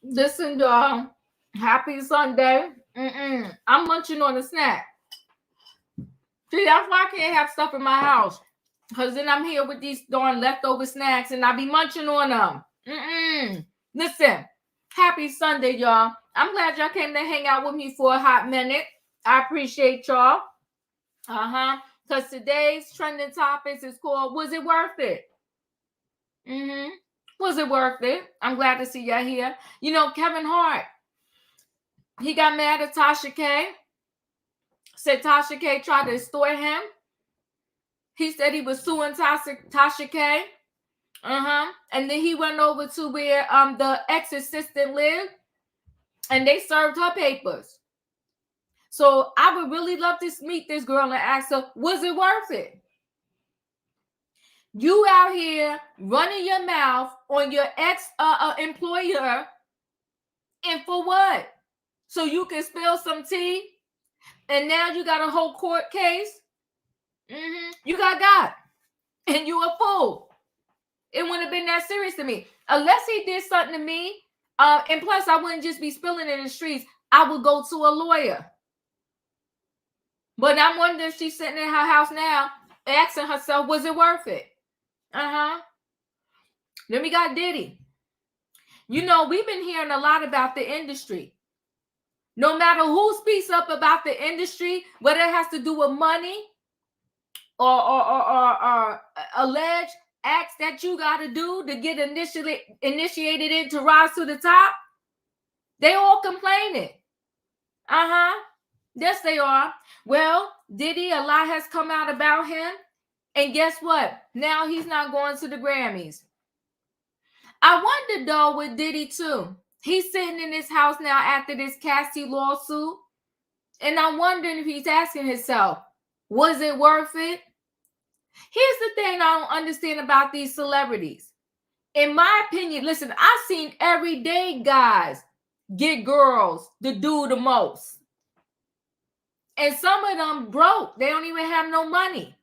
Listen, y'all. Happy Sunday. I'm munching on a snack. See, that's why I can't have stuff in my house. Because then I'm here with these darn leftover snacks and I be munching on them. Listen, happy Sunday, y'all. I'm glad y'all came to hang out with me for a hot minute. I appreciate y'all. Because today's trending topics is called Was It Worth It? Was it worth it? I'm glad to see y'all here. You know, Kevin Hart, he got mad at Tasha K. Said Tasha K tried to extort him. He said he was suing Tasha K. And then he went over to where the ex-assistant lived and they served her papers. So I would really love to meet this girl and ask her, was it worth it? You out here running your mouth on your ex-employer, and for what? So you can spill some tea, and now you got a whole court case? You got, and you a fool. It wouldn't have been that serious to me. Unless he did something to me, and plus I wouldn't just be spilling it in the streets. I would go to a lawyer. But I'm wondering if she's sitting in her house now asking herself, was it worth it? Then we got Diddy. You know, we've been hearing a lot about the industry. No matter who speaks up about the industry, whether it has to do with money or alleged acts that you got to do to get initiated in to rise to the top, they all complaining. Yes, they are. Well, Diddy, a lot has come out about him. And guess what? Now he's not going to the Grammys. I wonder, though, with Diddy, too. He's sitting in his house now after this Cassie lawsuit. And I'm wondering if he's asking himself, was it worth it? Here's the thing I don't understand about these celebrities. In my opinion, listen, I've seen everyday guys get girls to do the most. And some of them broke. They don't even have no money.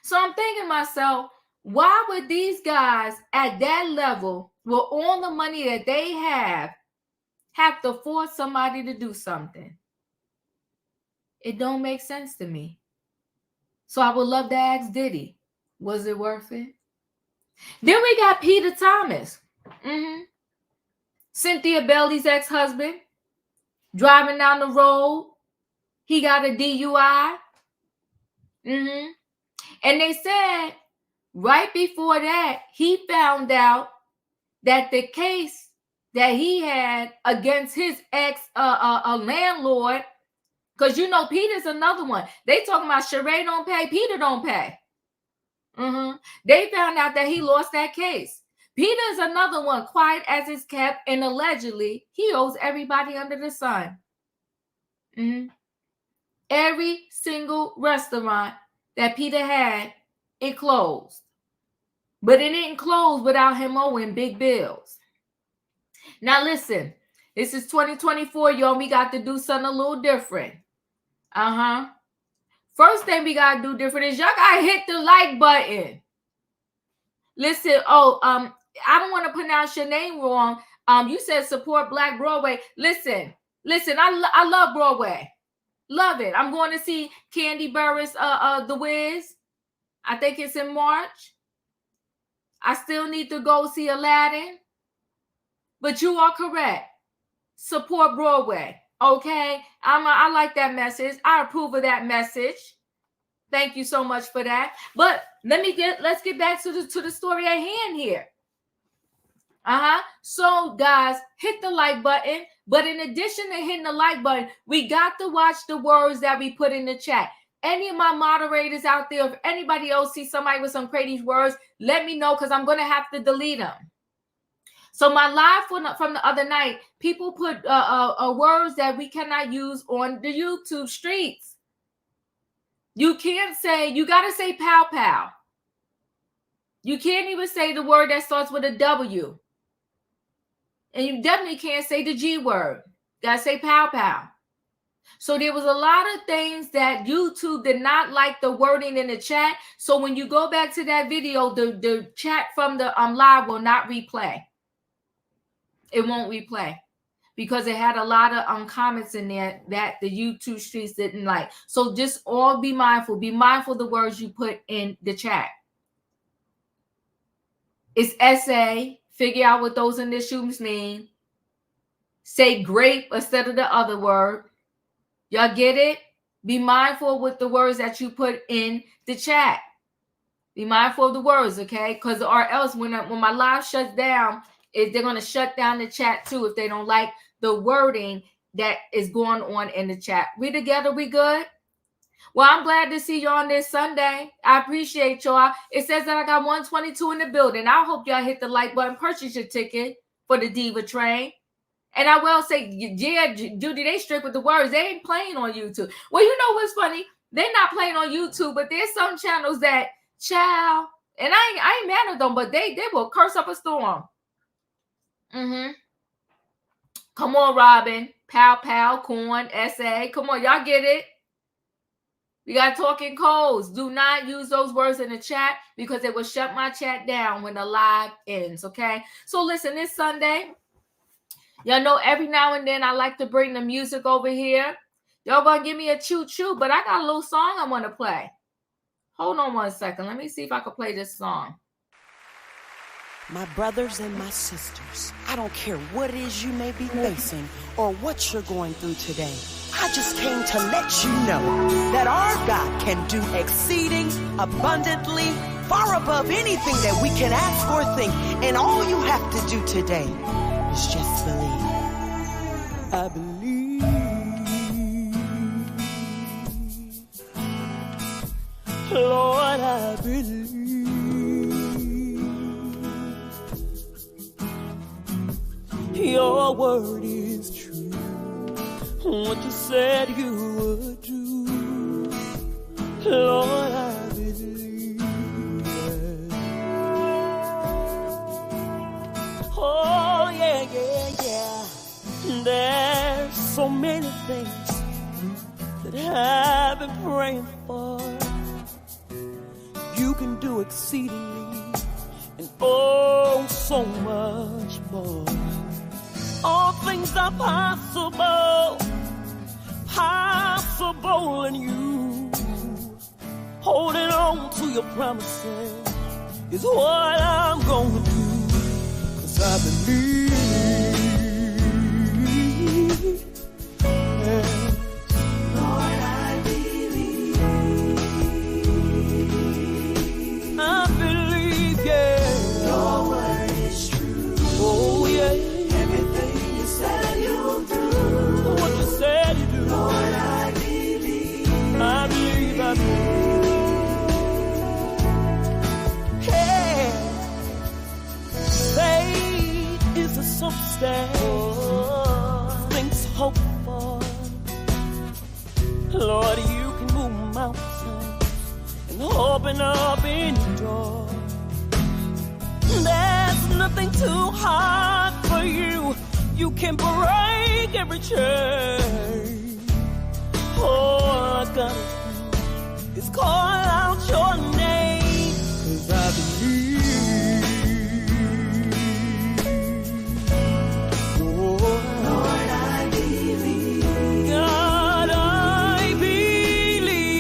So I'm thinking to myself, why would these guys at that level, with all the money that they have to force somebody to do something? It don't make sense to me. So I would love to ask Diddy, was it worth it? Then we got Peter Thomas. Cynthia Bailey's ex-husband, driving down the road. He got a DUI. And they said right before that, he found out that the case that he had against his landlord, because you know Peter's another one. They talking about Sheree don't pay, Peter don't pay. They found out that he lost that case. Peter is another one, quiet as it's kept, and allegedly he owes everybody under the sun. Every single restaurant that Peter had, it closed. But it didn't close without him owing big bills. Now listen, this is 2024, y'all. We got to do something a little different. First thing we got to do different is y'all got to hit the like button. Listen, I don't want to pronounce your name wrong. You said support Black Broadway. Listen, I love Broadway. Love it. I'm going to see Candy Burris, The Wiz. I think it's in March. I still need to go see Aladdin. But you are correct. Support Broadway. Okay? I like that message. I approve of that message. Thank you so much for that. But let's get back to the story at hand here. So guys, hit the like button. But in addition to hitting the like button, we got to watch the words that we put in the chat. Any of my moderators out there, if anybody else sees somebody with some crazy words, let me know, because I'm going to have to delete them. So my live from the other night, people put words that we cannot use on the YouTube streets. You can't say, you got to say pow pow. You can't even say the word that starts with a W. And you definitely can't say the G word. Got to say pow pow. So there was a lot of things that YouTube did not like the wording in the chat. So when you go back to that video, the chat from the live will not replay. it won't replay because it had a lot of comments in there that the YouTube streets didn't like. So just all be mindful. Be mindful of the words you put in the chat. It's essay. Figure out what those initials mean. Say grape instead of the other word. Y'all get it? Be mindful with the words that you put in the chat. Be mindful of the words, okay? Because or else when my live shuts down, they're going to shut down the chat too if they don't like the wording that is going on in the chat. We together, we good? Well, I'm glad to see you on this Sunday. I appreciate y'all. It says that I got 122 in the building. I hope y'all hit the like button, purchase your ticket for the Diva Train. And I will say, yeah, Judy, they strict with the words. They ain't playing on YouTube. Well, you know what's funny? They're not playing on YouTube, but there's some channels that, child, and I ain't mad at them, but they will curse up a storm. Come on, Robin. Pow, corn, SA. Come on, y'all get it? We got talking codes. Do not use those words in the chat because it will shut my chat down when the live ends, okay? So listen, this Sunday, y'all know every now and then I like to bring the music over here. Y'all gonna give me a choo-choo, but I got a little song I want to play. Hold on one second. Let me see if I can play this song. My brothers and my sisters, I don't care what it is you may be facing or what you're going through today. I just came to let you know that our God can do exceeding abundantly, far above anything that we can ask or think. And all you have to do today is just believe. I believe. Lord, I believe. Your word is true. What you said you would do, Lord, I believe. Oh, yeah. There's so many things that I've been praying for. You can do exceedingly and oh, so much more. All things are possible in you. Holding on to your promises is what I'm gonna do. 'Cause I believe. Yeah. Lord, I believe. I believe, yeah. Your word is true. Oh, yeah. Everything you said you'll do. What you said you do. Lord, I believe. I believe, I believe. Hey, faith is a substance things hope for. Lord, you can move mountains and open up any door. There's nothing too hard for you. You can break every chain. All I gotta do is call out your name. 'Cause I believe. Oh, Lord, I believe. God, I believe.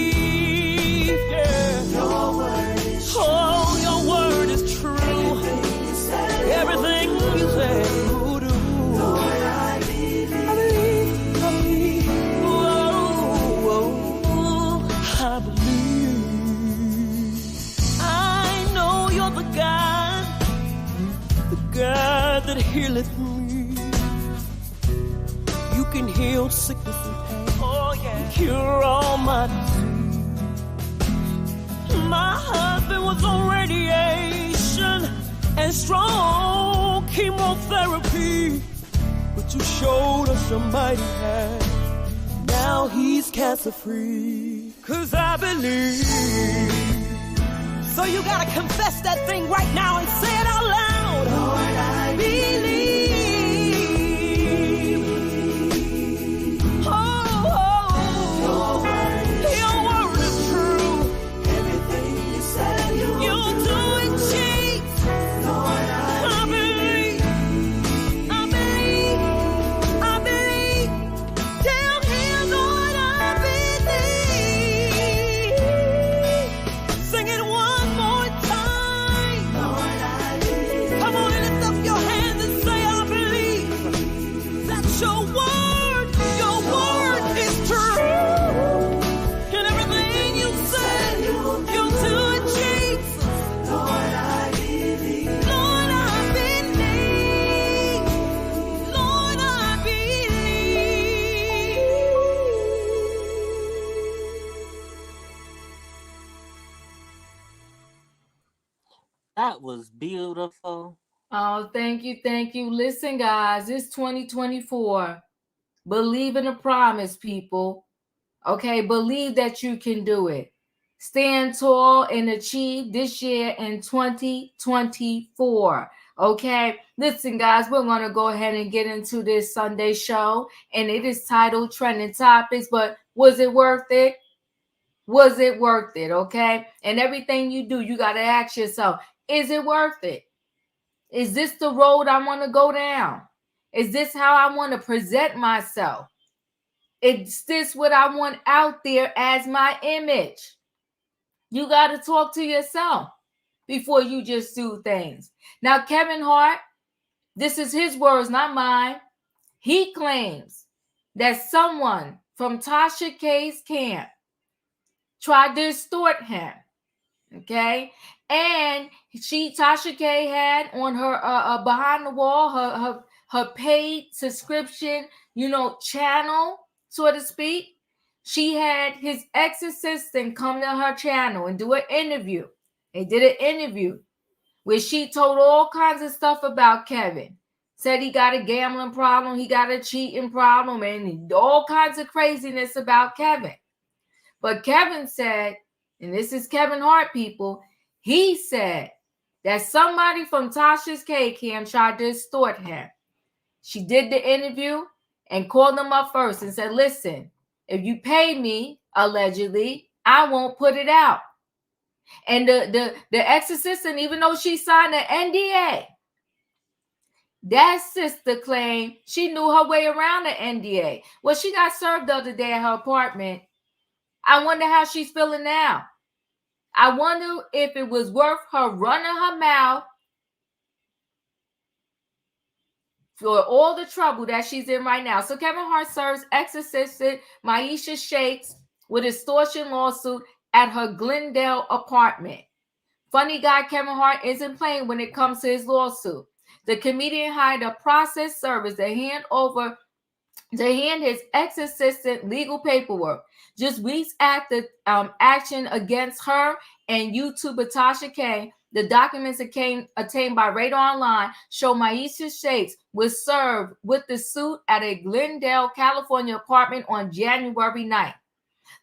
Yeah. Your word is true. Oh, your word is true. Everything you said. God that healeth me. You can heal sickness and pain. Oh, yeah. Cure all my disease. My husband was on radiation and strong chemotherapy, but you showed us a mighty hand. Now he's cancer free. 'Cause I believe. So you gotta confess that thing right now and say it out loud. Lord, I believe. Your word is true. Everything you said you'll do it, Jesus. Lord, I believe. I believe. That was beautiful. Oh, thank you, thank you. Listen, guys, it's 2024. Believe in the promise, people. Okay, believe that you can do it. Stand tall and achieve this year in 2024. Okay, listen, guys, we're going to go ahead and get into this Sunday show, and it is titled Trending Topics. But was it worth it? Was it worth it? Okay, and everything you do, you got to ask yourself, is it worth it? Is this the road I want to go down? Is this how I want to present myself? Is this what I want out there as my image? You got to talk to yourself before you just do things. Now, Kevin Hart, this is his words, not mine. He claims that someone from Tasha K's camp tried to extort him. Okay, and Tasha K had on her behind the wall her paid subscription, channel, so to speak. She had his ex-assistant come to her channel and do an interview. They did an interview where she told all kinds of stuff about Kevin. Said he got a gambling problem, he got a cheating problem, and all kinds of craziness about Kevin. But Kevin said, and this is Kevin Hart, people, he said that somebody from Tasha's K Cam tried to extort him. She did the interview and called him up first and said, listen, if you pay me, allegedly, I won't put it out. And the ex-assistant, even though she signed an NDA, that sister claimed she knew her way around the NDA. Well, she got served the other day at her apartment. I wonder how she's feeling now. I wonder if it was worth her running her mouth for all the trouble that she's in right now. So Kevin Hart serves ex-assistant Maisha Shakes with extortion lawsuit at her Glendale apartment. Funny guy Kevin Hart isn't playing when it comes to his lawsuit. The comedian hired a process service to hand his ex-assistant legal paperwork. Just weeks after action against her and YouTuber Tasha K, the documents obtained by Radar Online show Maisha Shakes was served with the suit at a Glendale, California apartment on January 9th.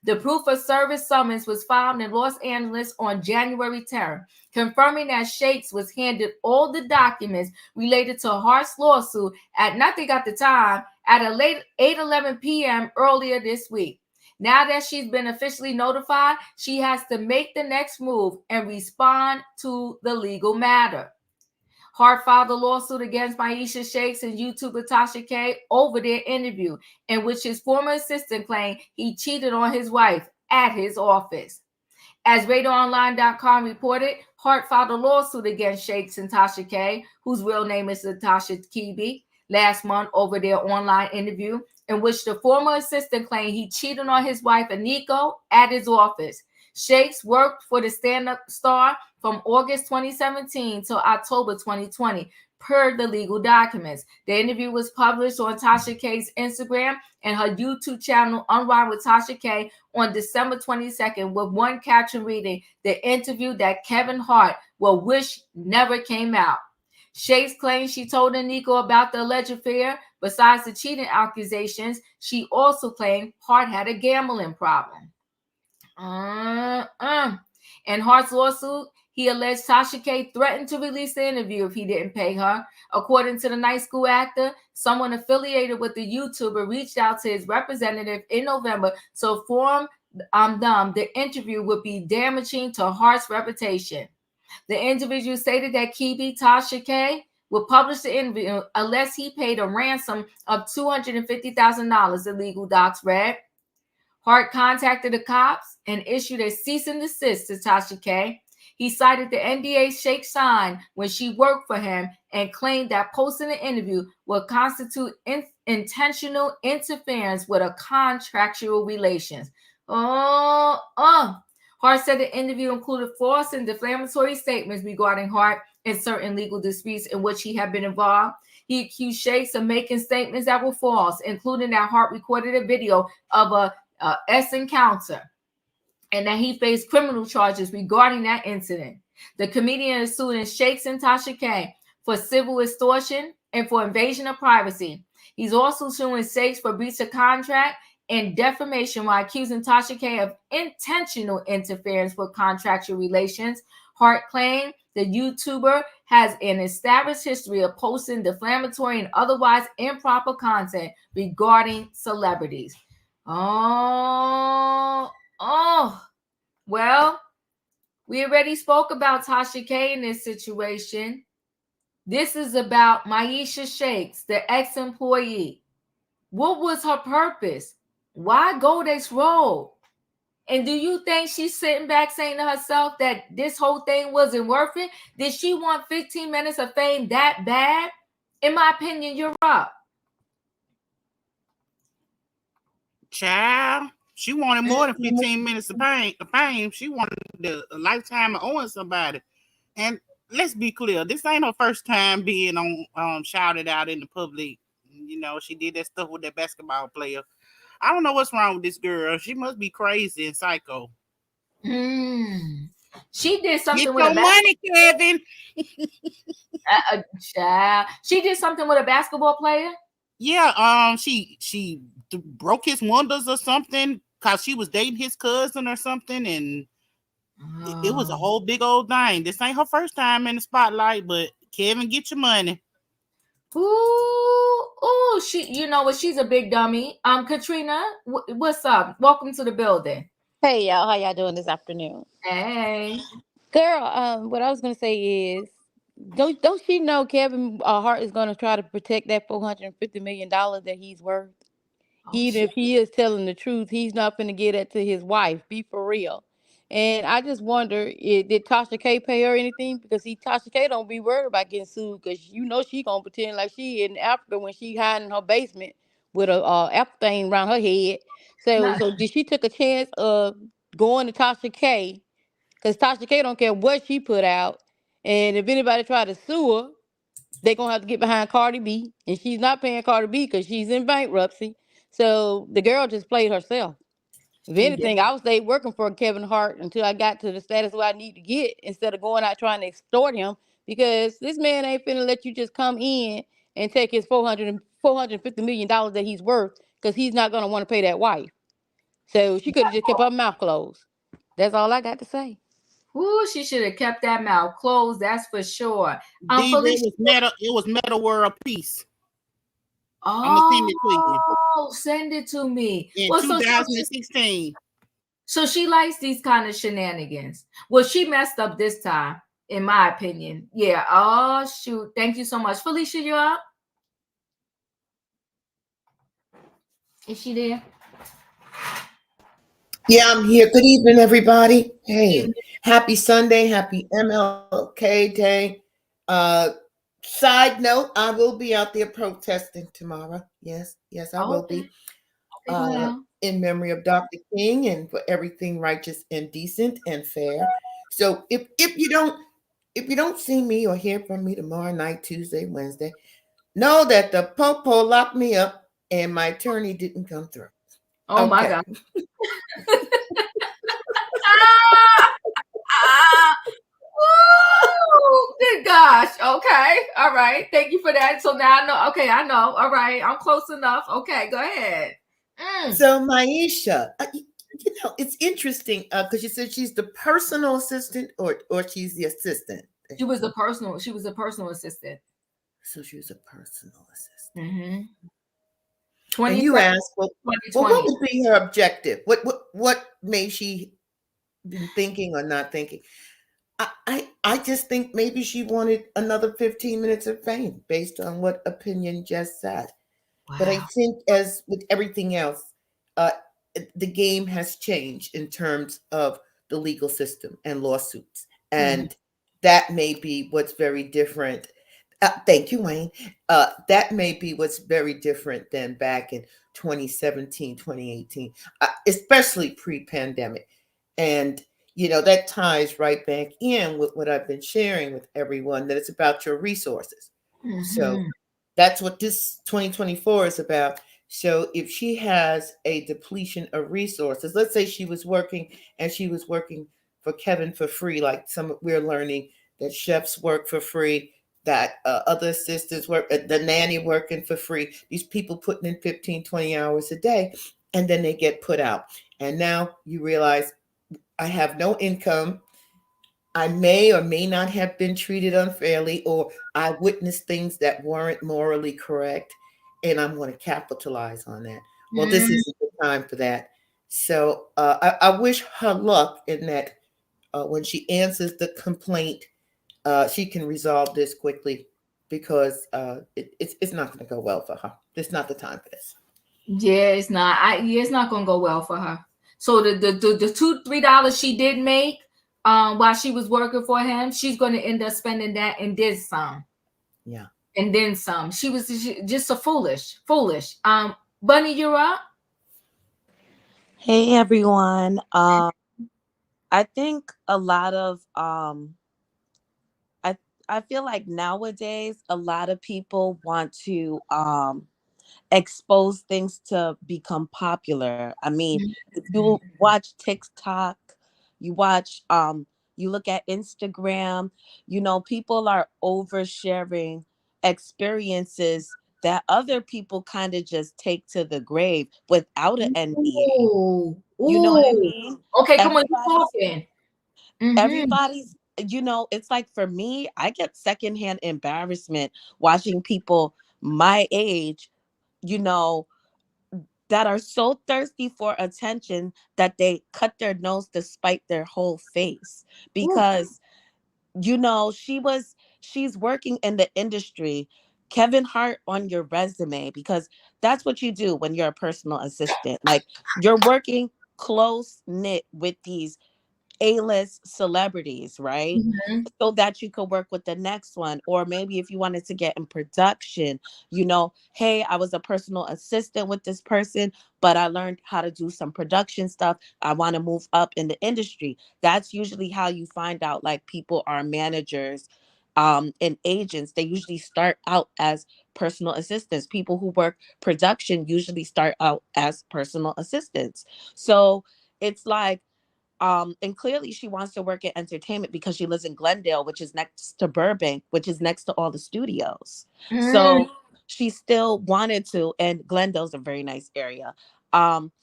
The proof of service summons was filed in Los Angeles on January 10th, confirming that Shakes was handed all the documents related to Hart's lawsuit at nothing at the time at a late 8:11 p.m. earlier this week. Now that she's been officially notified, she has to make the next move and respond to the legal matter. Hart filed a lawsuit against Maisha Shakes and YouTuber Tasha K over their interview, in which his former assistant claimed he cheated on his wife at his office. As RadarOnline.com reported, Hart filed a lawsuit against Shakes and Tasha K, whose real name is Natasha Kibi, last month over their online interview, in which the former assistant claimed he cheated on his wife, Aniko, at his office. Shakes worked for the stand-up star from August 2017 to October 2020, per the legal documents. The interview was published on Tasha K's Instagram and her YouTube channel, Unwind with Tasha K, on December 22nd, with one caption reading, "The interview that Kevin Hart will wish never came out." Shakes claims she told Aniko about the alleged affair. Besides the cheating accusations, she also claimed Hart had a gambling problem. In Hart's lawsuit, he alleged Tasha K threatened to release the interview if he didn't pay her. According to the Night School actor, someone affiliated with the YouTuber reached out to his representative in November to inform them the interview would be damaging to Hart's reputation. The individual stated that Kibi Tasha K would publish the interview unless he paid a ransom of $250,000, the legal docs read. Hart contacted the cops and issued a cease and desist to Tasha K. He cited the NDA Shakes signed when she worked for him and claimed that posting the interview would constitute intentional interference with a contractual relations. Hart said the interview included false and defamatory statements regarding Hart and certain legal disputes in which he had been involved. He accused Shakes of making statements that were false, including that Hart recorded a video of a S encounter and that he faced criminal charges regarding that incident. The comedian is suing Shakes and Tasha K for civil extortion and for invasion of privacy. He's also suing Shakes for breach of contract and defamation while accusing Tasha K of intentional interference with contractual relations. Hart claimed the YouTuber has an established history of posting defamatory and otherwise improper content regarding celebrities. Oh, well, we already spoke about Tasha K in this situation. This is about Maisha Shakes, the ex-employee. What was her purpose? Why go this road? And do you think she's sitting back saying to herself that this whole thing wasn't worth it? Did she want 15 minutes of fame that bad? In my opinion, you're up. Child, she wanted more than 15 minutes of fame. She wanted a lifetime of owing somebody. And let's be clear, this ain't her first time being on shouted out in the public. You know, she did that stuff with that basketball player. I don't know what's wrong with this girl. She must be crazy and psycho. She did something Get with your money, Kevin. Child. She did something with a basketball player. Yeah, she broke his windows or something because she was dating his cousin or something, and it was a whole big old thing. This ain't her first time in the spotlight, but Kevin, get your money. Ooh, you know what? She's a big dummy. Katrina, what's up? Welcome to the building. Hey y'all, how y'all doing this afternoon? Hey, Girl, what I was gonna say is, don't she know Kevin Hart is gonna try to protect that $450 million that he's worth? Even if he is telling the truth, he's not gonna get it to his wife. Be for real. And I just wonder, did Tasha K pay her anything? Because Tasha K don't be worried about getting sued, because she gonna pretend like she in Africa when she hiding in her basement with a apple thing around her head. So did she took a chance of going to Tasha K? Because Tasha K don't care what she put out, and if anybody try to sue her, they gonna have to get behind Cardi B, and she's not paying Cardi B because she's in bankruptcy. So the girl just played herself. If anything, I would stay working for Kevin Hart until I got to the status where I need to get, instead of going out trying to extort him, because this man ain't finna let you just come in and take his $450 million that he's worth, because he's not gonna want to pay that wife. So she could have just kept her mouth closed. That's all I got to say. Ooh, she should have kept that mouth closed. That's for sure. It was Meta World Peace. I'm gonna send it to you. Oh, send it to me. In 2016. So she likes these kind of shenanigans. Well, she messed up this time, in my opinion. Yeah. Oh, shoot. Thank you so much. Felicia, you up? Is she there? Yeah, I'm here. Good evening, everybody. Hey, happy Sunday. Happy MLK Day. Side note, I will be out there protesting tomorrow. Yes, I will be. In memory of Dr. King and for everything righteous and decent and fair. So if you don't see me or hear from me tomorrow night, Tuesday, Wednesday, know that the popo locked me up and my attorney didn't come through. Oh, my God. Good gosh. Okay. All right. Thank you for that. So now I know. Okay, I know. All right. I'm close enough. Okay, go ahead. So Maisha, it's interesting because you said she's the personal assistant or she's the assistant. She was a personal assistant. So she was a personal assistant. Mm-hmm. And you asked, well, what would be her objective? What may she been thinking or not thinking? I just think maybe she wanted another 15 minutes of fame based on what Opinion just said. Wow. But I think, as with everything else, the game has changed in terms of the legal system and lawsuits. And that may be what's very different. Thank you, Wayne. That may be what's very different than back in 2017, 2018, especially pre-pandemic. And that ties right back in with what I've been sharing with everyone, that it's about your resources. So that's what this 2024 is about. So if she has a depletion of resources, let's say she was working for Kevin for free. Like some we're learning that chefs work for free, that other assistants work, the nanny working for free. These people putting in 15, 20 hours a day, and then they get put out. And now you realize I have no income. I may or may not have been treated unfairly, or I witnessed things that weren't morally correct, and I'm going to capitalize on that. Well, this Mm. isn't the time for that. So I wish her luck in that when she answers the complaint, she can resolve this quickly because it's not going to go well for her. It's not the time for this. Yeah, it's not. Yeah, it's not gonna go well for her. So the $2-3 she did make, while she was working for him, she's gonna end up spending that and then some, Yeah. and then some. She was just a foolish. Bunny, you're up. Hey everyone. I think a lot of I I feel like nowadays a lot of people want to expose things to become popular. I mean, if you watch TikTok, you watch you look at Instagram, people are oversharing experiences that other people kind of just take to the grave without an NDA. Ooh, You know what I ooh. mean? Okay, come on, you Everybody's talking. Mm-hmm. everybody's it's like for me, I get secondhand embarrassment watching people my age, you know, that are so thirsty for attention that they cut their nose to spite their whole face Ooh. because she's working in the industry. Kevin Hart on your resume, because that's what you do when you're a personal assistant. Like, you're working close knit with these A-list celebrities, right? Mhm. So that you could work with the next one. Or maybe if you wanted to get in production, hey, I was a personal assistant with this person, but I learned how to do some production stuff. I want to move up in the industry. That's usually how you find out like people are managers and agents. They usually start out as personal assistants. People who work production usually start out as personal assistants. So it's like, and clearly she wants to work in entertainment because she lives in Glendale, which is next to Burbank, which is next to all the studios. Mm. So she still wanted to, and Glendale's a very nice area. Um,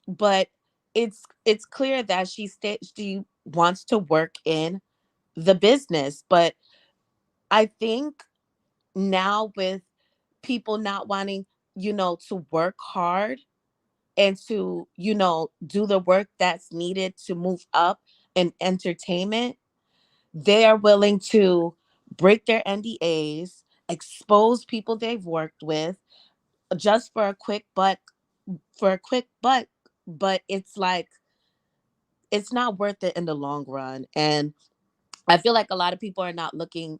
but it's clear that she wants to work in the business. But I think now with people not wanting, to work hard and to do the work that's needed to move up in entertainment, they are willing to break their NDAs, expose people they've worked with just for a quick buck. But it's like, it's not worth it in the long run. And I feel like a lot of people are not looking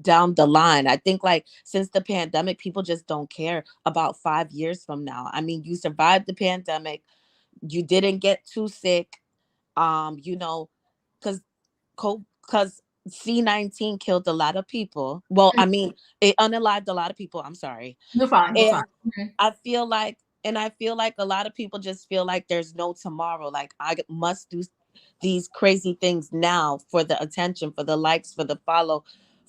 down the line. I think like since the pandemic, people just don't care about 5 years from now. I mean, you survived the pandemic, you didn't get too sick, because because C-19 killed a lot of people. Well, I mean, it unalived a lot of people. I'm sorry. You're fine. You're fine. And I feel like a lot of people just feel like there's no tomorrow. Like, I must do these crazy things now for the attention, for the likes, for the follow,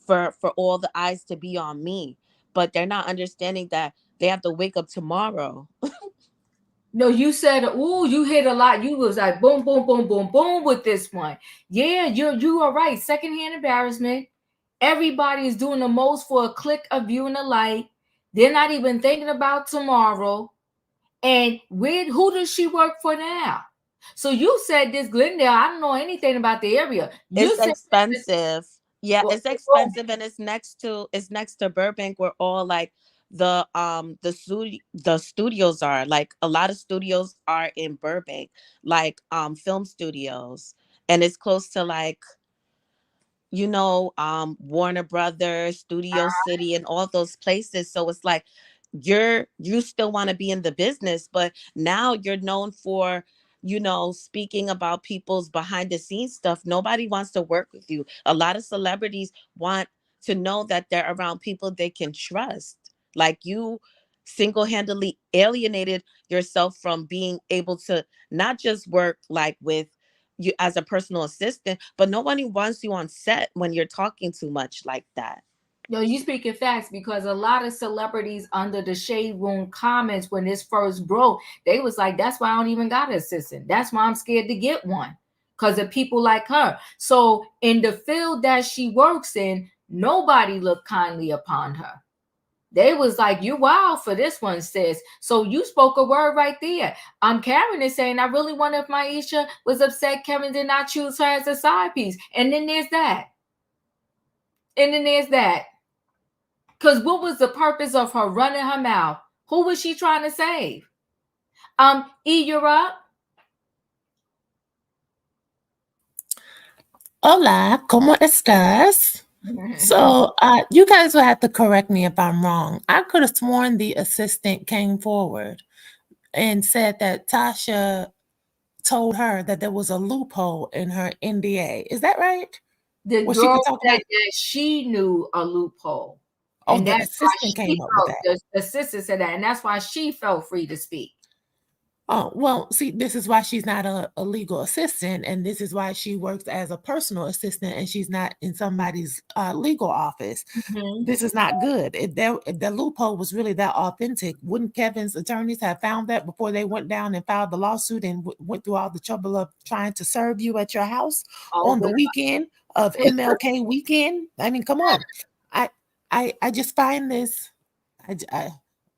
for all the eyes to be on me. But they're not understanding that they have to wake up tomorrow. No, you said, "Ooh, you hit a lot." You was like, "Boom, boom, boom, boom, boom" with this one. Yeah, you are right. Secondhand embarrassment. Everybody is doing the most for a click, a view, and a like. They're not even thinking about tomorrow. And who does she work for now? So you said this Glendale. I don't know anything about the area. You It's said, expensive. Yeah, well, it's expensive, and it's next to Burbank, where all like the studios are. Like, a lot of studios are in Burbank, like film studios, and it's close to like, Warner Brothers, Studio City, and all those places. So it's like, you still want to be in the business, but now you're known for, speaking about people's behind the scenes stuff. Nobody wants to work with you. A lot of celebrities want to know that they're around people they can trust. Like, you single-handedly alienated yourself from being able to not just work like with you as a personal assistant, but nobody wants you on set when you're talking too much like that. No, you speaking facts because a lot of celebrities under the shade room comments when this first broke, they was like, "That's why I don't even got an assistant. That's why I'm scared to get one because of people like her." So in the field that she works in, nobody looked kindly upon her. They was like, "You wild for this one, sis." So you spoke a word right there. Karen is saying, "I really wonder if Maisha was upset Kevin did not choose her as a side piece." And then there's that. And then there's that. Because what was the purpose of her running her mouth? Who was she trying to save? E, you're up. Hola, ¿cómo estás? So, you guys will have to correct me if I'm wrong. I could have sworn the assistant came forward and said that Tasha told her that there was a loophole in her NDA. Is that right? The Well, she girl could talk said about. that she knew a loophole. Oh, And the that's why assistant she came up with that. felt, the assistant said that, and that's why she felt free to speak. Oh, well, see, this is why she's not a legal assistant, and this is why she works as a personal assistant, and she's not in somebody's legal office. Mm-hmm. This is not good. If the loophole was really that authentic, wouldn't Kevin's attorneys have found that before they went down and filed the lawsuit and went through all the trouble of trying to serve you at your house Oh, on the weekend of MLK weekend? I mean, come on. I I just find this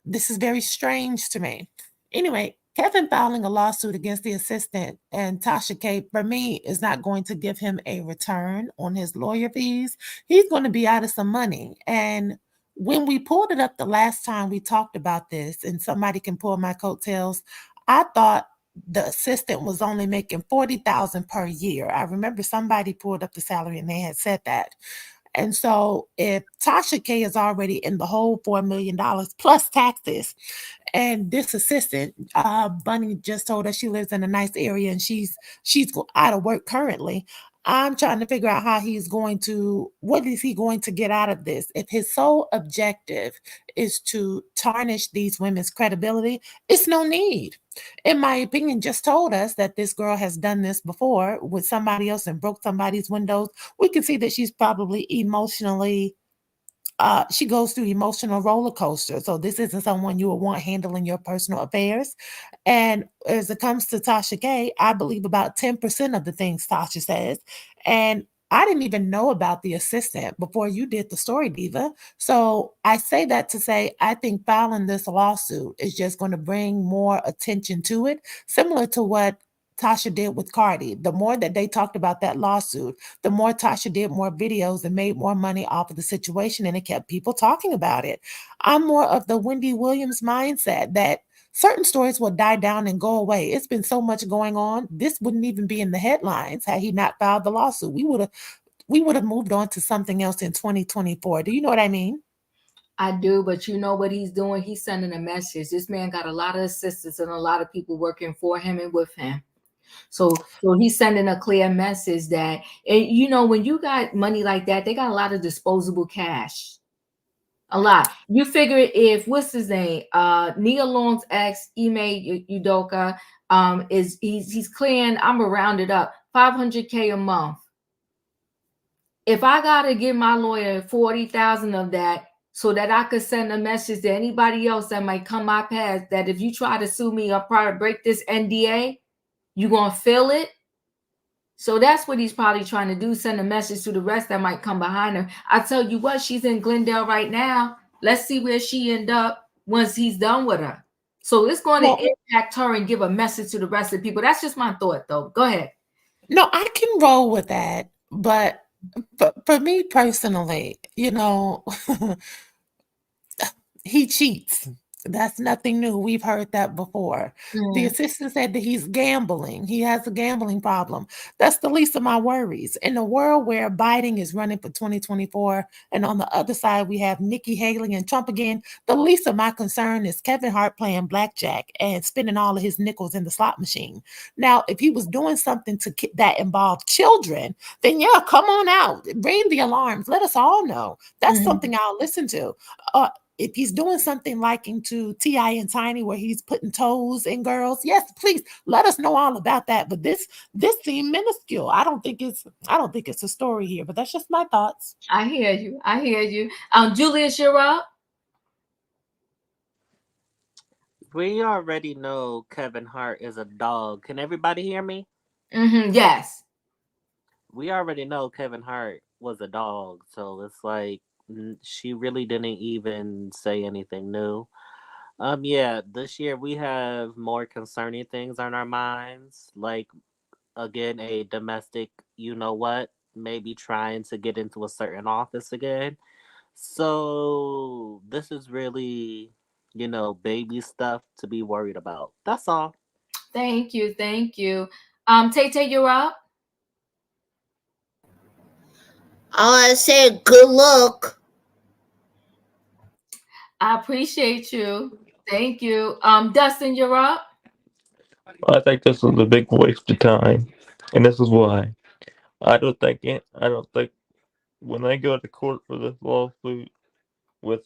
this is very strange to me. Anyway, Kevin filing a lawsuit against the assistant and Tasha K, for me, is not going to give him a return on his lawyer fees. He's going to be out of some money. And when we pulled it up the last time we talked about this, and somebody can pull my coattails, I thought the assistant was only making 40,000 per year. I remember somebody pulled up the salary and they had said that. And so if Tasha K is already in the whole $4 million plus taxes, and this assistant, Bunny just told us she lives in a nice area and she's out of work currently. I'm trying to figure out what is he going to get out of this? If his sole objective is to tarnish these women's credibility, it's no need. In my opinion, just told us that this girl has done this before with somebody else and broke somebody's windows. We can see that she's probably emotionally she goes through emotional roller coasters. So this isn't someone you would want handling your personal affairs. And as it comes to Tasha K, I believe about 10% of the things Tasha says. And I didn't even know about the assistant before you did the story, Diva. So I say that to say I think filing this lawsuit is just going to bring more attention to it, similar to what Tasha did with Cardi. The more that they talked about that lawsuit, the more Tasha did more videos and made more money off of the situation, and it kept people talking about it. I'm more of the Wendy Williams mindset that certain stories will die down and go away. It's been so much going on. This wouldn't even be in the headlines had he not filed the lawsuit. We would have moved on to something else in 2024. Do you know what I mean? I do, but you know what he's doing? He's sending a message. This man got a lot of assistants and a lot of people working for him and with him. So he's sending a clear message that, when you got money like that, they got a lot of disposable cash. A lot. You figure if what's his name? Nia Long's ex, Ime Udoka, he's clearing, I'm gonna round it up, $500K a month. If I gotta give my lawyer 40,000 of that so that I could send a message to anybody else that might come my path that if you try to sue me or probably break this NDA, you gonna feel it. So that's what he's probably trying to do, send a message to the rest that might come behind her. I tell you what, she's in Glendale right now. Let's see where she end up once he's done with her. So it's going to impact her and give a message to the rest of the people. That's just my thought, though. Go ahead. No, I can roll with that, but for me personally, he cheats. That's nothing new. We've heard that before. The assistant said that he's gambling. He has a gambling problem. That's the least of my worries. In a world where Biden is running for 2024, and on the other side, we have Nikki Haley and Trump again, the least of my concern is Kevin Hart playing blackjack and spending all of his nickels in the slot machine. Now, if he was doing something that involved children, then yeah, come on out. Ring the alarms. Let us all know. That's something I'll listen to. if he's doing something liking to T.I. and Tiny where he's putting toes in girls, yes, please let us know all about that. But this seemed minuscule. I don't think it's a story here, but that's just my thoughts. I hear you. I hear you. Julius, you're up. We already know Kevin Hart is a dog. Can everybody hear me? Yes. We already know Kevin Hart was a dog, so it's like she really didn't even say anything new. Yeah, this year we have more concerning things on our minds, like again a domestic, you know what, maybe trying to get into a certain office again. So this is really, baby stuff to be worried about. That's all. Thank you. Thank you. Tay Tay, you're up. I said good luck. I appreciate you. Thank you. Dustin, you're up. I think this was a big waste of time, and this is why. I don't think when they go to court for this lawsuit with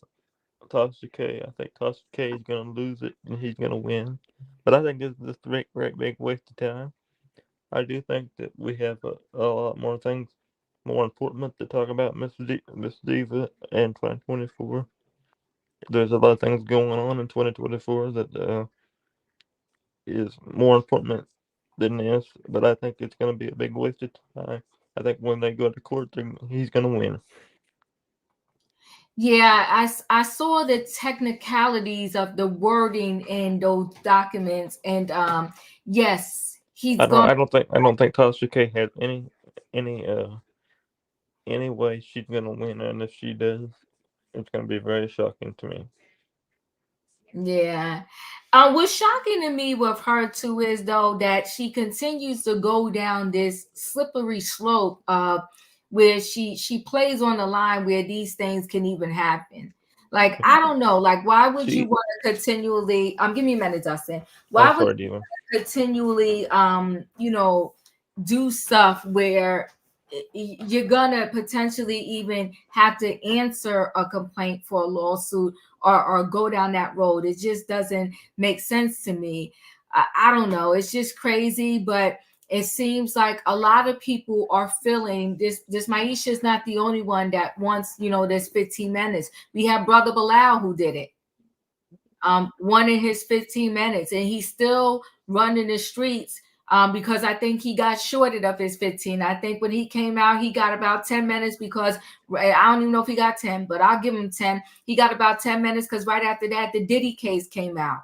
Tasha K, I think Tasha K is gonna lose it and he's gonna win. But I think this is just a big, great, big waste of time. I do think that we have a lot more things more important to talk about, Miss Diva, in 2024. There's a lot of things going on in 2024 that is more important than this, but I think it's going to be a big waste of time. I think when they go to court, he's going to win. Yeah, I saw the technicalities of the wording in those documents, and yes, he's going. I don't think Tasha K has any any way she's going to win, and if she does, it's going to be very shocking to me. Yeah. What's shocking to me with her too is though that she continues to go down this slippery slope where she plays on the line where these things can even happen. Like I don't know, like why would you She, want to continually give me a minute, Dustin. I'm Why would sorry, Diva. you continually do stuff where you're gonna potentially even have to answer a complaint for a lawsuit or go down that road. It just doesn't make sense to me. I don't know. It's just crazy, but it seems like a lot of people are feeling this. This Maisha is not the only one that wants, this 15 minutes. We have Brother Bilal who did it. One in his 15 minutes, and he's still running the streets because I think he got shorted of his 15. I think when he came out, he got about 10 minutes because I don't even know if he got 10, but I'll give him 10. He got about 10 minutes because right after that, the Diddy case came out.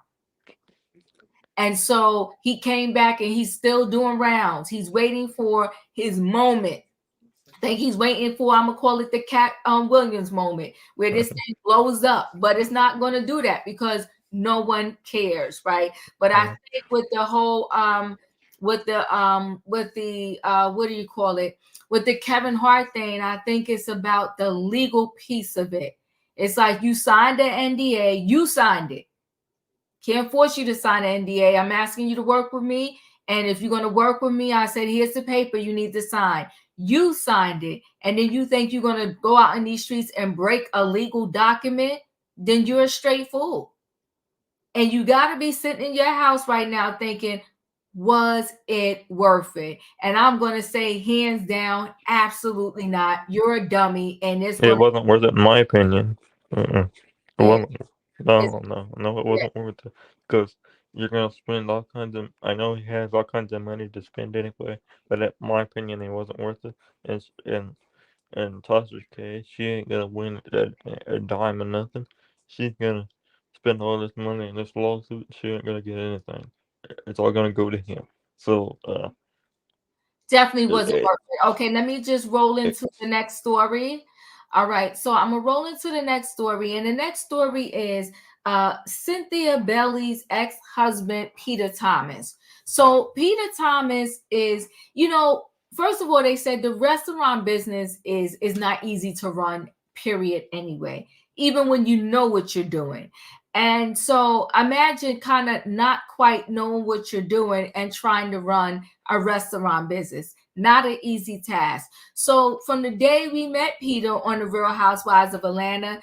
And so he came back and he's still doing rounds. He's waiting for his moment. I think he's waiting for, I'm gonna call it the Cat Williams moment, where this thing blows up, but it's not gonna do that because no one cares, right? But I think with the whole with the what do you call it? With the Kevin Hart thing, I think it's about the legal piece of it. It's like you signed the NDA, you signed it. Can't force you to sign an NDA. I'm asking you to work with me. And if you're going to work with me, I said, here's the paper you need to sign. You signed it. And then you think you're going to go out in these streets and break a legal document, then you're a straight fool. And you got to be sitting in your house right now thinking, was it worth it? And I'm going to say, hands down, absolutely not. You're a dummy. And it's It going wasn't worth it, in my opinion. It to. wasn't. No, it wasn't worth it. Because you're gonna spend all kinds of. I know he has all kinds of money to spend anyway, but in my opinion, it wasn't worth it. And Tasha's case, she ain't gonna win a dime or nothing. She's gonna spend all this money in this lawsuit. She ain't gonna get anything. It's all gonna go to him. So, Definitely wasn't it, worth it. Okay, let me just roll into the next story. All right, so I'm gonna roll into the next story, and the next story is Cynthia Bailey's ex-husband Peter Thomas. So Peter Thomas is, first of all, they said the restaurant business is not easy to run, period, anyway, even when you know what you're doing. And so imagine kind of not quite knowing what you're doing and trying to run a restaurant business. Not an easy task. So from the day we met Peter on the Real Housewives of Atlanta,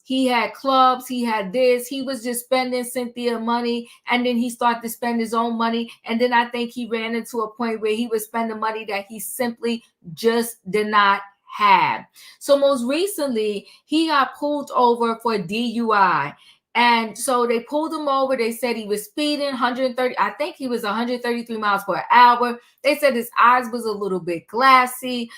he had clubs, he had this, he was just spending Cynthia money, and then he started to spend his own money. And then I think he ran into a point where he was spending money that he simply just did not have. So most recently, he got pulled over for DUI. And so they pulled him over. They said he was speeding 130. I think he was 133 miles per hour. They said his eyes was a little bit glassy.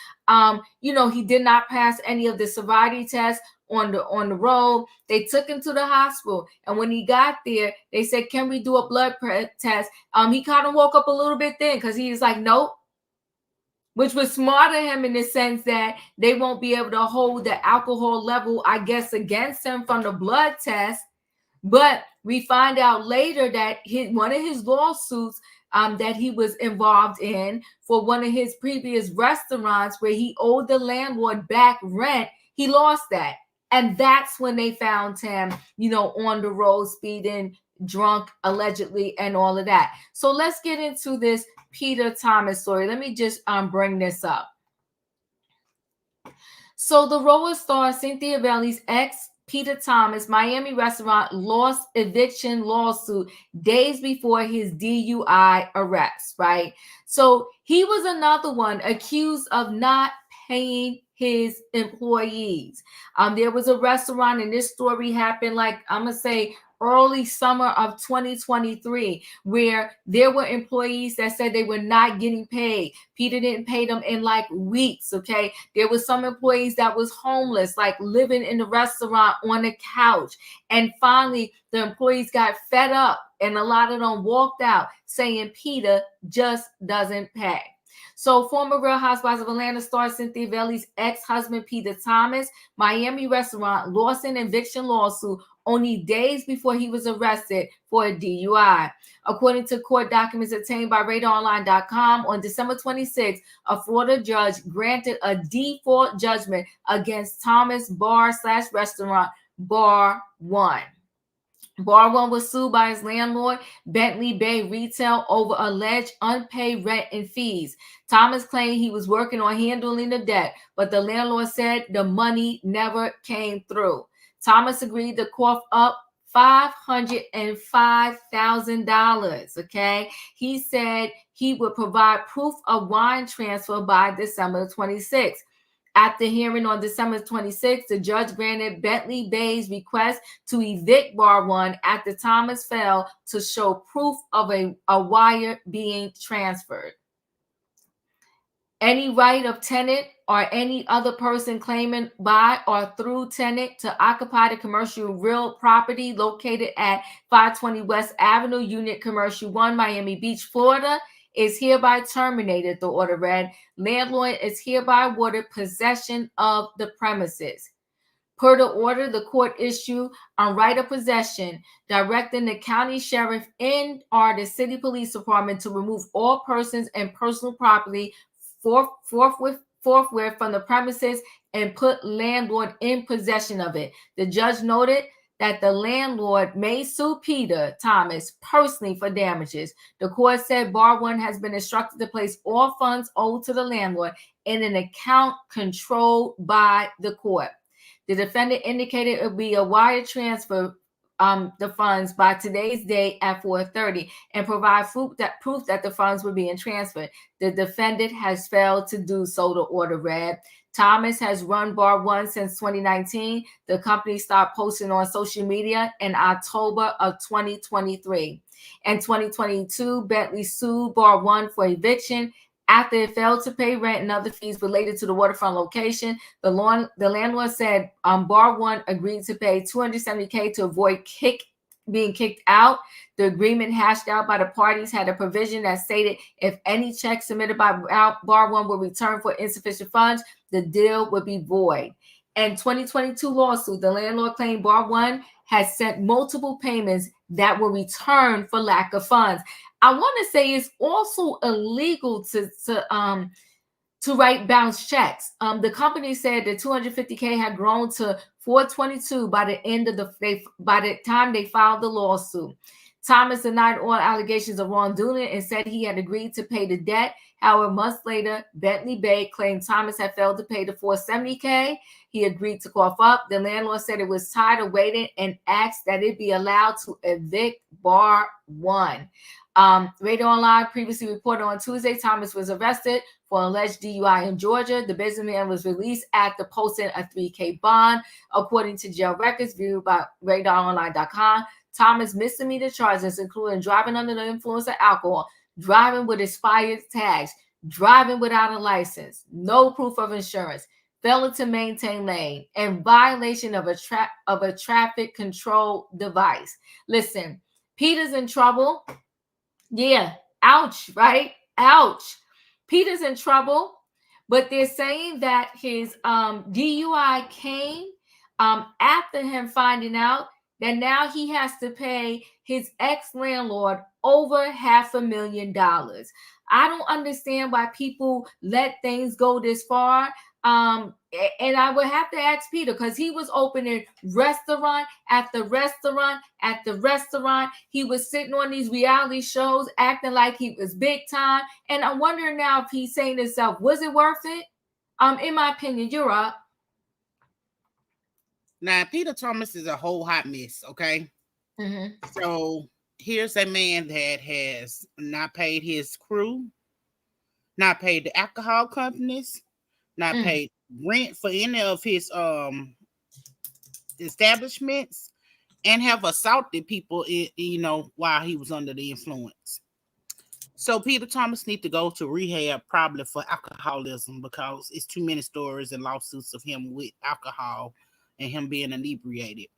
He did not pass any of the sobriety tests on the road. They took him to the hospital. And when he got there, they said, can we do a blood test? He kind of woke up a little bit then because he was like, nope. Which was smart of him in the sense that they won't be able to hold the alcohol level, I guess, against him from the blood test. But we find out later that one of his lawsuits that he was involved in for one of his previous restaurants where he owed the landlord back rent, he lost that. And that's when they found him, on the road speeding, drunk, allegedly, and all of that. So let's get into this Peter Thomas story. Let me just bring this up. So the roller star Cynthia Bailey's ex, Peter Thomas, Miami restaurant lost eviction lawsuit days before his DUI arrest, right? So he was another one accused of not paying his employees. There was a restaurant, and this story happened I'm going to say early summer of 2023, where there were employees that said they were not getting paid. Peter didn't pay them in weeks, okay? There was some employees that was homeless, living in the restaurant on the couch. And finally, the employees got fed up, and a lot of them walked out saying Peter just doesn't pay. So former Real Housewives of Atlanta star Cynthia Bailey's ex-husband, Peter Thomas, Miami restaurant lost an eviction lawsuit only days before he was arrested for a DUI. According to court documents obtained by RadarOnline.com, on December 26, a Florida judge granted a default judgment against Thomas bar/restaurant Bar One. Bar One was sued by his landlord, Bentley Bay Retail, over alleged unpaid rent and fees. Thomas claimed he was working on handling the debt, but the landlord said the money never came through. Thomas agreed to cough up $505,000, okay? He said he would provide proof of wine transfer by December 26th. At the hearing on December 26th, the judge granted Bentley Bay's request to evict Bar One after Thomas failed to show proof of a wire being transferred. Any right of tenant or any other person claiming by or through tenant to occupy the commercial real property located at 520 West Avenue, Unit Commercial 1, Miami Beach, Florida, is hereby terminated, the order read. Landlord is hereby awarded possession of the premises. Per the order, the court issued a right of possession, directing the county sheriff and/or the city police department to remove all persons and personal property forthwith from the premises and put landlord in possession of it. The judge noted that the landlord may sue Peter Thomas personally for damages. The court said Bar One has been instructed to place all funds owed to the landlord in an account controlled by the court. The defendant indicated it would be a wire transfer the funds by today's date at 4:30 and provide proof that the funds were being transferred. The defendant has failed to do so, the order read. Thomas has run Bar One since 2019. The company started posting on social media in October of 2023. In 2022, Bentley sued Bar One for eviction after it failed to pay rent and other fees related to the waterfront location. The landlord said Bar One agreed to pay $270K to avoid being kicked out. The agreement hashed out by the parties had a provision that stated if any check submitted by Bar One were returned for insufficient funds, the deal would be void. In 2022 lawsuit, the landlord claimed Bar One has sent multiple payments that were returned for lack of funds. I want to say it's also illegal to write bounce checks. The company said the $250K had grown to $422 by the time they filed the lawsuit. Thomas denied all allegations of wrongdoing and said he had agreed to pay the debt. However, months later, Bentley Bay claimed Thomas had failed to pay the $470K. He agreed to cough up. The landlord said it was tired of waiting and asked that it be allowed to evict Bar 1. Radio Online previously reported on Tuesday Thomas was arrested for alleged DUI in Georgia. The businessman was released after posting a $3K bond, according to jail records viewed by RadarOnline.com. Thomas' misdemeanor charges including driving under the influence of alcohol, driving with expired tags, driving without a license, no proof of insurance, failing to maintain lane, and violation of a traffic control device. Listen, Peter's in trouble. Yeah, ouch, right? Ouch. Peter's in trouble, but they're saying that his DUI came after him finding out that now he has to pay his ex-landlord over $500,000. I don't understand why people let things go this far. And I would have to ask Peter, because he was opening restaurant after restaurant after restaurant. He was sitting on these reality shows acting like he was big time. And I'm wondering now if he's saying to himself, was it worth it? In my opinion, you're up. Now, Peter Thomas is a whole hot mess, okay? Mm-hmm. So here's a man that has not paid his crew, not paid the alcohol companies, not paid rent for any of his establishments, and have assaulted people, while he was under the influence. So Peter Thomas needs to go to rehab probably for alcoholism, because it's too many stories and lawsuits of him with alcohol and him being inebriated.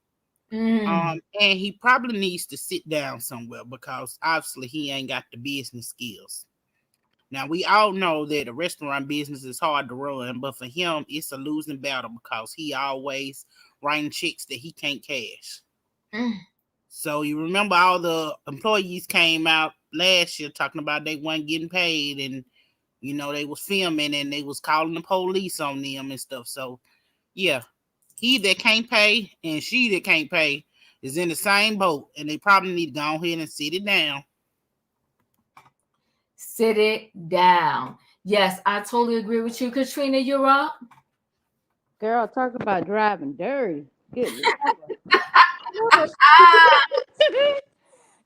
And he probably needs to sit down somewhere, because obviously he ain't got the business skills. Now, we all know that a restaurant business is hard to run, but for him, it's a losing battle, because he always writing checks that he can't cash. So you remember all the employees came out last year talking about they weren't getting paid, and they was filming and they was calling the police on them and stuff. So yeah, he that can't pay and she that can't pay is in the same boat, and they probably need to go ahead and sit it down. Sit it down. Yes, I totally agree with you. Katrina, you're up. Girl, talk about driving dirty. Good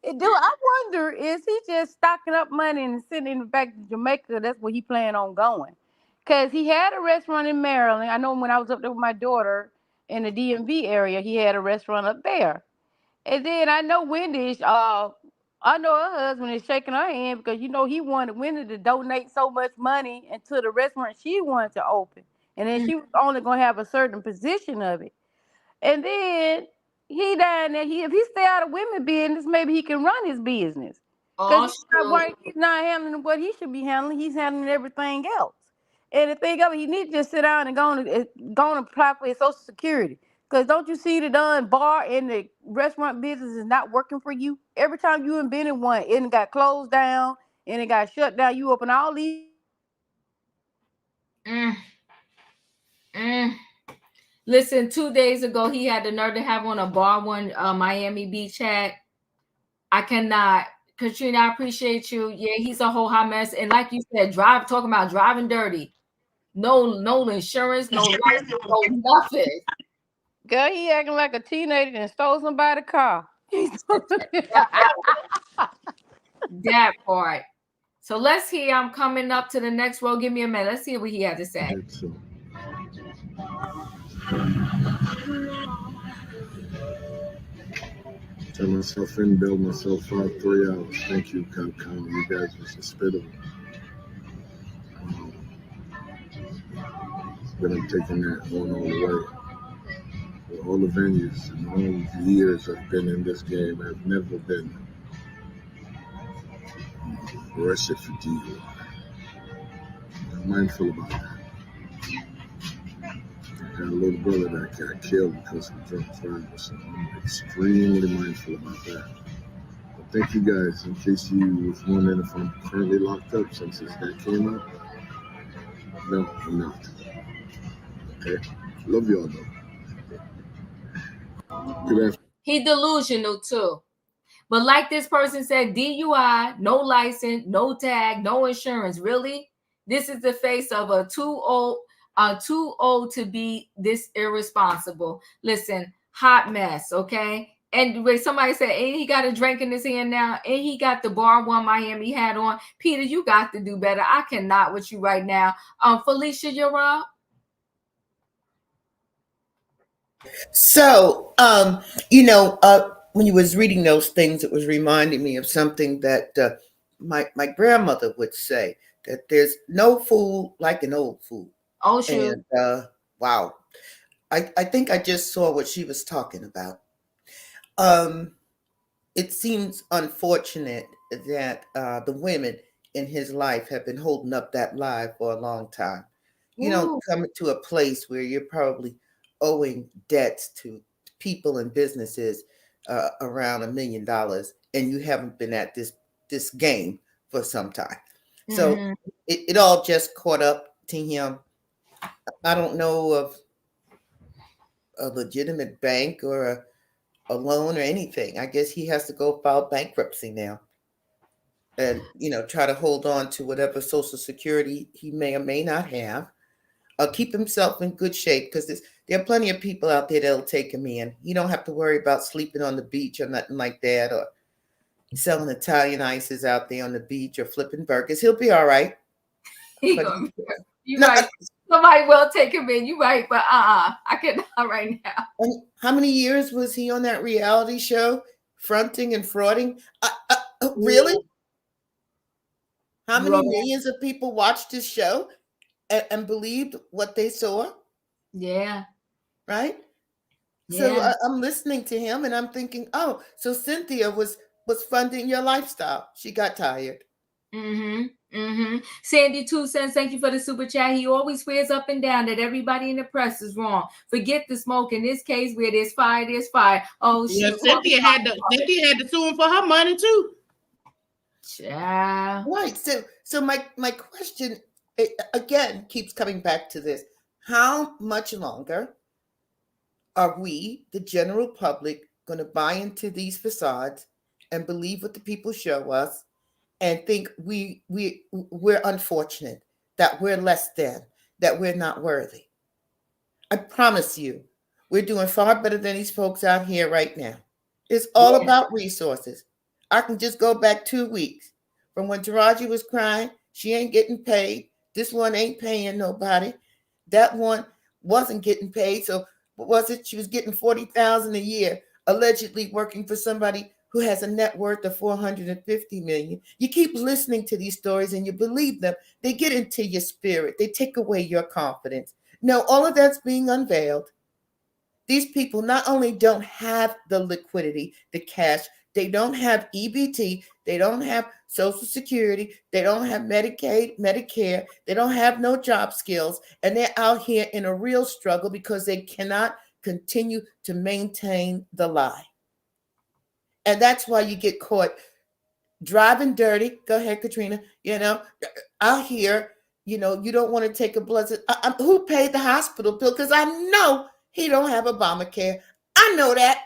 Dude, I wonder, is he just stocking up money and sending it back to Jamaica? That's where he planned on going. Because he had a restaurant in Maryland. I know when I was up there with my daughter in the DMV area, he had a restaurant up there. And then I know Wendy, I know her husband is shaking her hand because, he wanted Wendy to donate so much money into the restaurant she wanted to open. And then she was only going to have a certain position of it. And then he down there, if he stay out of women's business, maybe he can run his business. Because he's not handling what he should be handling. He's handling everything else. And the thing of it, he needs to just sit down and go and apply for his Social Security. Because don't you see the bar in the restaurant business is not working for you? Every time you have been in one, it got closed down and it got shut down. You open all these. Listen, 2 days ago, he had the nerve to have on a Bar 1 Miami Beach hat. I cannot. Katrina, I appreciate you. Yeah, he's a whole hot mess. And like you said, talking about driving dirty. No insurance, no license, no nothing. Girl, he acting like a teenager and stole somebody's car. That part. So let's hear. I'm coming up to the next row. Give me a minute. Let's see what he had to say. Turn myself in, build myself out, 3 hours. Thank you, Capcom. You guys was hospitable. But I'm taking that on all the way. For all the venues and all the years I've been in this game, I've never been arrested for DUI. I'm mindful about that. I got a little brother that got killed because of drunk driving, so I'm extremely mindful about that. But thank you guys. In case you was wondering if I'm currently locked up since that came up, no, I'm not. Okay? Love y'all though. Good afternoon. He delusional too. But like this person said, DUI, no license, no tag, no insurance. Really? This is the face of a too old to be this irresponsible. Listen, hot mess, okay? And when somebody said, and he got a drink in his hand now, and he got the Bar One Miami hat on. Peter, you got to do better. I cannot with you right now. Felicia, you're up. So, when you was reading those things, it was reminding me of something that my grandmother would say, that there's no fool like an old fool. Oh, shoot. And wow, I think I just saw what she was talking about. It seems unfortunate that the women in his life have been holding up that lie for a long time. You don't come to a place where you're probably owing debts to people and businesses around $1 million, and you haven't been at this game for some time. So it all just caught up to him. I don't know of a legitimate bank or a loan or anything. I guess he has to go file bankruptcy now and try to hold on to whatever Social Security he may or may not have. Keep himself in good shape, because there are plenty of people out there that'll take him in. You don't have to worry about sleeping on the beach or nothing like that, or selling Italian ices out there on the beach or flipping burgers. He'll be all right. You're right. Somebody will take him in. You're right, but I cannot right now. And how many years was he on that reality show, fronting and frauding? Really? How many millions of people watched his show and believed what they saw? Yeah. Right? Yeah. So I'm listening to him and I'm thinking, oh, so Cynthia was funding your lifestyle. She got tired. Sandy 2 cents, thank you for the super chat. He always swears up and down that everybody in the press is wrong. Forget the smoke. In this case, where there's fire, there's fire. Oh, yeah, shoot. Cynthia had to sue him for her money too. Yeah. Right. So my question again keeps coming back to this: how much longer are we, the general public, going to buy into these facades and believe what the people show us, and think we're unfortunate, that we're less than, that we're not worthy? I promise you, we're doing far better than these folks out here right now. It's all about resources. I can just go back 2 weeks from when Taraji was crying. She ain't getting paid. This one ain't paying nobody. That one wasn't getting paid. So what was it? She was getting $40,000 a year, allegedly working for somebody who has a net worth of $450 million. You keep listening to these stories and you believe them. They get into your spirit. They take away your confidence. No, all of that's being unveiled. These people not only don't have the liquidity, the cash, they don't have EBT, they don't have Social Security, they don't have Medicaid, Medicare, they don't have no job skills, and they're out here in a real struggle because they cannot continue to maintain the lie. And that's why you get caught driving dirty. Go ahead, Katrina. Out here, you don't want to take a blood. Who paid the hospital bill? Because I know he don't have Obamacare. I know that.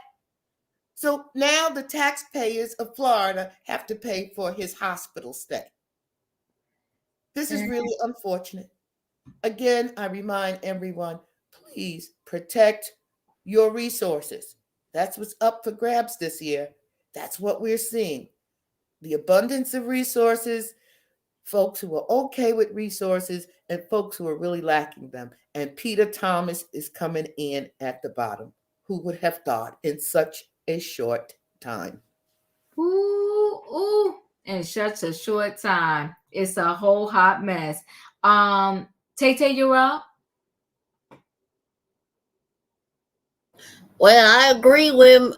So now the taxpayers of Florida have to pay for his hospital stay. This is really unfortunate. Again, I remind everyone, please protect your resources. That's what's up for grabs this year. That's what we're seeing. The abundance of resources, folks who are okay with resources, and folks who are really lacking them. And Peter Thomas is coming in at the bottom. Who would have thought in such a short time? Ooh, in such a short time. It's a whole hot mess. Tay, you're up. Well, I agree with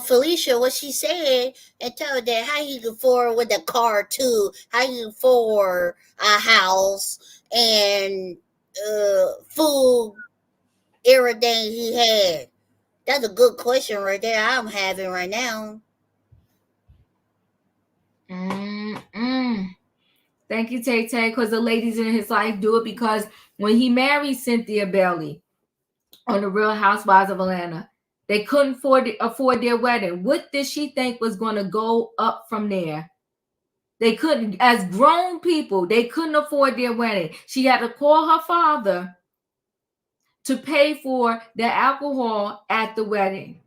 Felicia, what she said, and tell her that how he could afford with a car too, how he could afford a house and food, everything he had. That's a good question right there I'm having right now. Thank you, Tay, because the ladies in his life do it, because when he married Cynthia Bailey on The Real Housewives of Atlanta, They couldn't afford their wedding. What did she think was going to go up from there? They couldn't, as grown people, they couldn't afford their wedding. She had to call her father to pay for the alcohol at the wedding.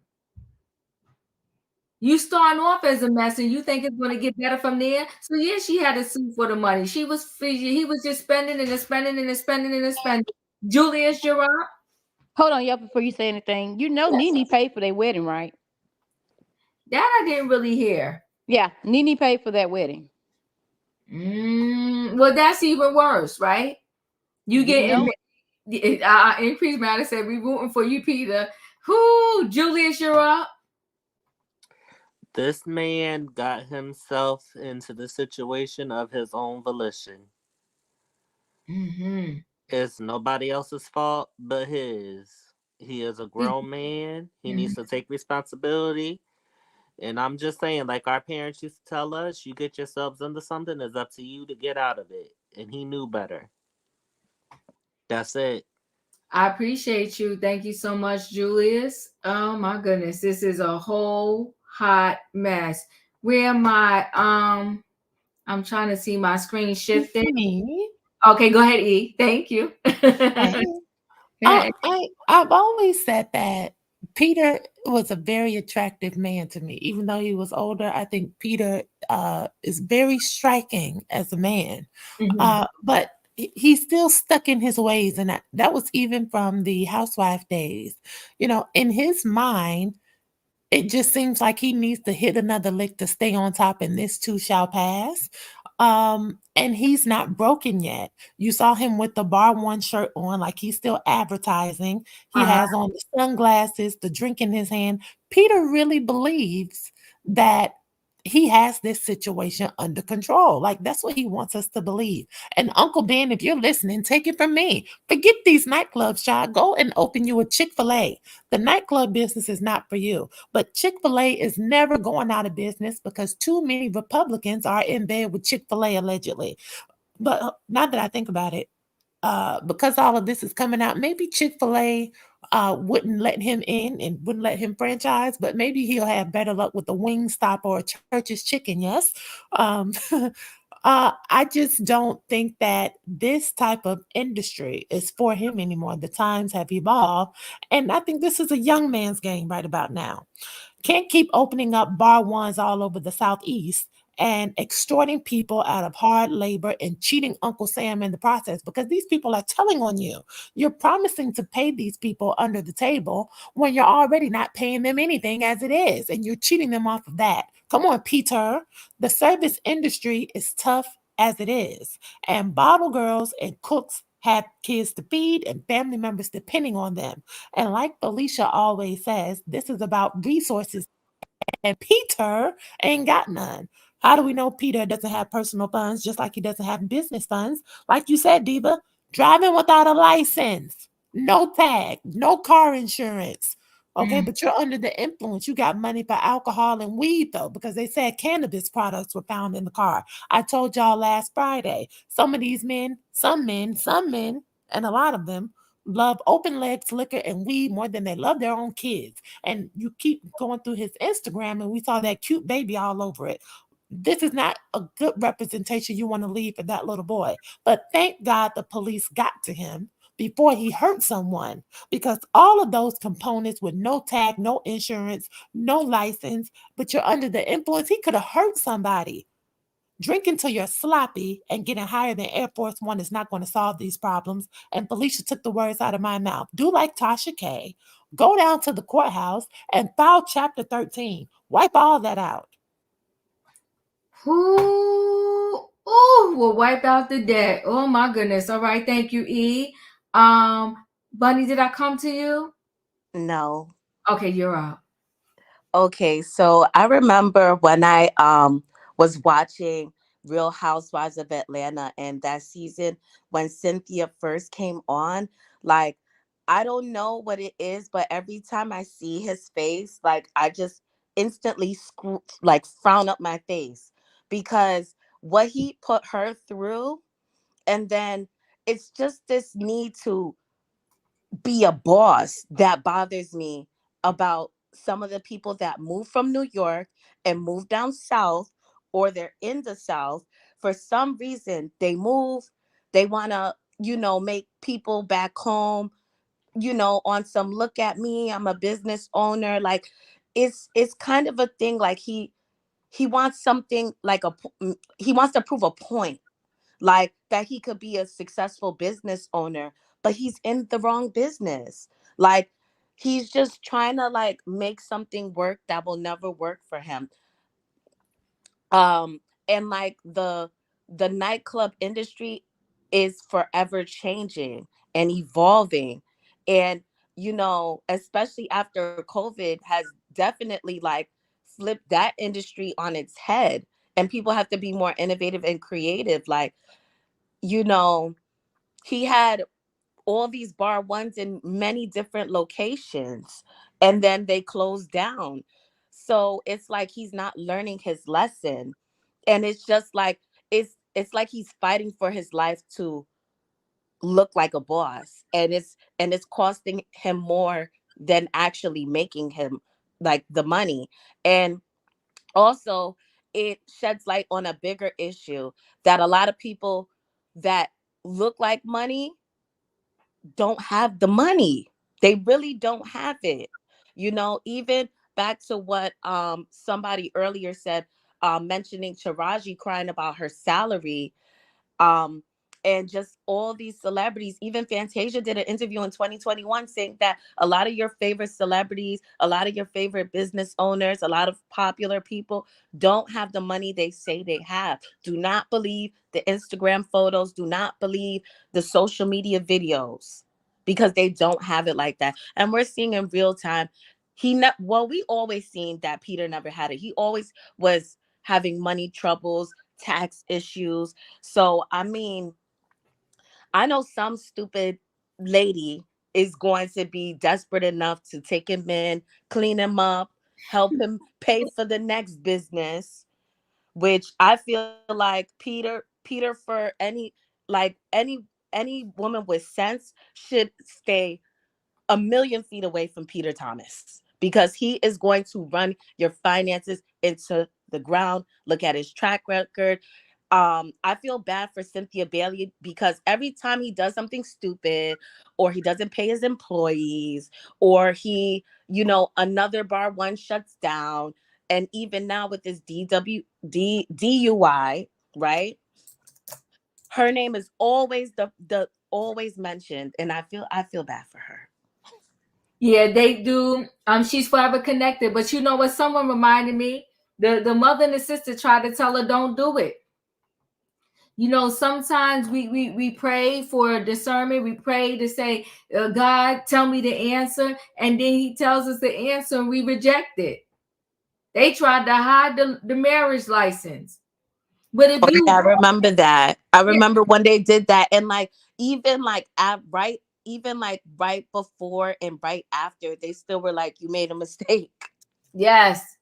You starting off as a mess and you think it's going to get better from there. So yeah, she had to sue for the money. He was just spending and spending and spending and spending. Julius Gerard. Hold on, y'all, before you say anything. You know Nene paid for their wedding, right? That I didn't really hear. Yeah, Nene paid for that wedding. Well, that's even worse, right? You get increased matter said we rooting for you, Peter. Who? Julius Gerard. This man got himself into the situation of his own volition. Mm-hmm. It's nobody else's fault but his. He is a grown man. He needs to take responsibility. And I'm just saying, like our parents used to tell us, you get yourselves into something, it's up to you to get out of it. And he knew better. That's it. I appreciate you. Thank you so much, Julius. Oh my goodness, this is a whole hot mess. Where am I? I'm trying to see my screen shifting. Okay, go ahead, E. Thank you. I've always said that Peter was a very attractive man to me. Even though he was older, I think Peter is very striking as a man. But he's still stuck in his ways. And that was even from the housewife days. You know, in his mind, it just seems like he needs to hit another lick to stay on top, and this too shall pass. And he's not broken yet. You saw him with the Bar One shirt on, like he's still advertising. He has on the sunglasses, the drink in his hand. Peter really believes that he has this situation under control. Like that's what he wants us to believe. And Uncle Ben, if you're listening, take it from me. Forget these nightclubs, child. Go and open you a Chick-fil-A. The nightclub business is not for you. But Chick-fil-A is never going out of business because too many Republicans are in bed with Chick-fil-A allegedly. But now that I think about it, because all of this is coming out, maybe Chick-fil-A wouldn't let him in and wouldn't let him franchise, but maybe he'll have better luck with the Wingstop or Church's Chicken, yes? I just don't think that this type of industry is for him anymore. The times have evolved, and I think this is a young man's game right about now. Can't keep opening up bar ones all over the Southeast and extorting people out of hard labor and cheating Uncle Sam in the process because these people are telling on you. You're promising to pay these people under the table when you're already not paying them anything as it is, and you're cheating them off of that. Come on, Peter. The service industry is tough as it is, and bottle girls and cooks have kids to feed and family members depending on them. And like Felicia always says, this is about resources, and Peter ain't got none. How do we know Peter doesn't have personal funds just like he doesn't have business funds? Like you said, Diva, driving without a license, no tag, no car insurance. Okay, but you're under the influence. You got money for alcohol and weed, though, because they said cannabis products were found in the car. I told y'all last Friday, some of these men, some men, and a lot of them love open legs, liquor, and weed more than they love their own kids. And you keep going through his Instagram, and we saw that cute baby all over it. This is not a good representation you want to leave for that little boy. But thank God the police got to him before he hurt someone, because all of those components with no tag, no insurance, no license, but you're under the influence, he could have hurt somebody. Drinking till you're sloppy and getting higher than Air Force One is not going to solve these problems. And Felicia took the words out of my mouth. Do like Tasha K. Go down to the courthouse and file Chapter 13. Wipe all that out. We'll wipe out the debt. Oh my goodness. All right. Thank you, E. Bunny, did I come to you? No. Okay, you're out. Okay, so I remember when I was watching Real Housewives of Atlanta and that season when Cynthia first came on, like I don't know what it is, but every time I see his face, like I just instantly frown up my face because what he put her through, and then it's just this need to be a boss that bothers me about some of the people that move from New York and move down south, or they're in the south, for some reason they move, they want to, make people back home, on some look at me, I'm a business owner. Like it's kind of a thing, like he wants something like he wants to prove a point, like that he could be a successful business owner, but he's in the wrong business. Like he's just trying to like make something work that will never work for him. And like the nightclub industry is forever changing and evolving, and especially after COVID has definitely like flipped that industry on its head, and people have to be more innovative and creative. Like, you know he had all these bar ones in many different locations, and then they closed down. So it's like he's not learning his lesson, and it's just like it's like he's fighting for his life to look like a boss, and it's costing him more than actually making him like the money. And also, it sheds light on a bigger issue, that a lot of people that look like money don't have the money. They really don't have it. Even back to what somebody earlier said, mentioning Taraji crying about her salary, um and just all these celebrities. Even Fantasia did an interview in 2021 saying that a lot of your favorite celebrities, a lot of your favorite business owners, a lot of popular people don't have the money they say they have. Do not believe the Instagram photos, do not believe the social media videos, because they don't have it like that. And we're seeing in real time, we always seen that Peter never had it. He always was having money troubles, tax issues. So, I mean, I know some stupid lady is going to be desperate enough to take him in, clean him up, help him pay for the next business, which I feel like Peter for any woman with sense should stay a million feet away from Peter Thomas, because he is going to run your finances into the ground. Look at his track record. I feel bad for Cynthia Bailey, because every time he does something stupid, or he doesn't pay his employees, or another bar one shuts down, and even now with this DUI, right? Her name is always the always mentioned, and I feel bad for her. Yeah, they do. She's forever connected. But you know what? Someone reminded me. The mother and the sister tried to tell her, don't do it. Sometimes we pray for discernment. We pray to say, God, tell me the answer. And then he tells us the answer and we reject it. They tried to hide the marriage license. But if you, I remember that. I remember when they did that, and like even like right before and right after, they still were like, "You made a mistake." yes,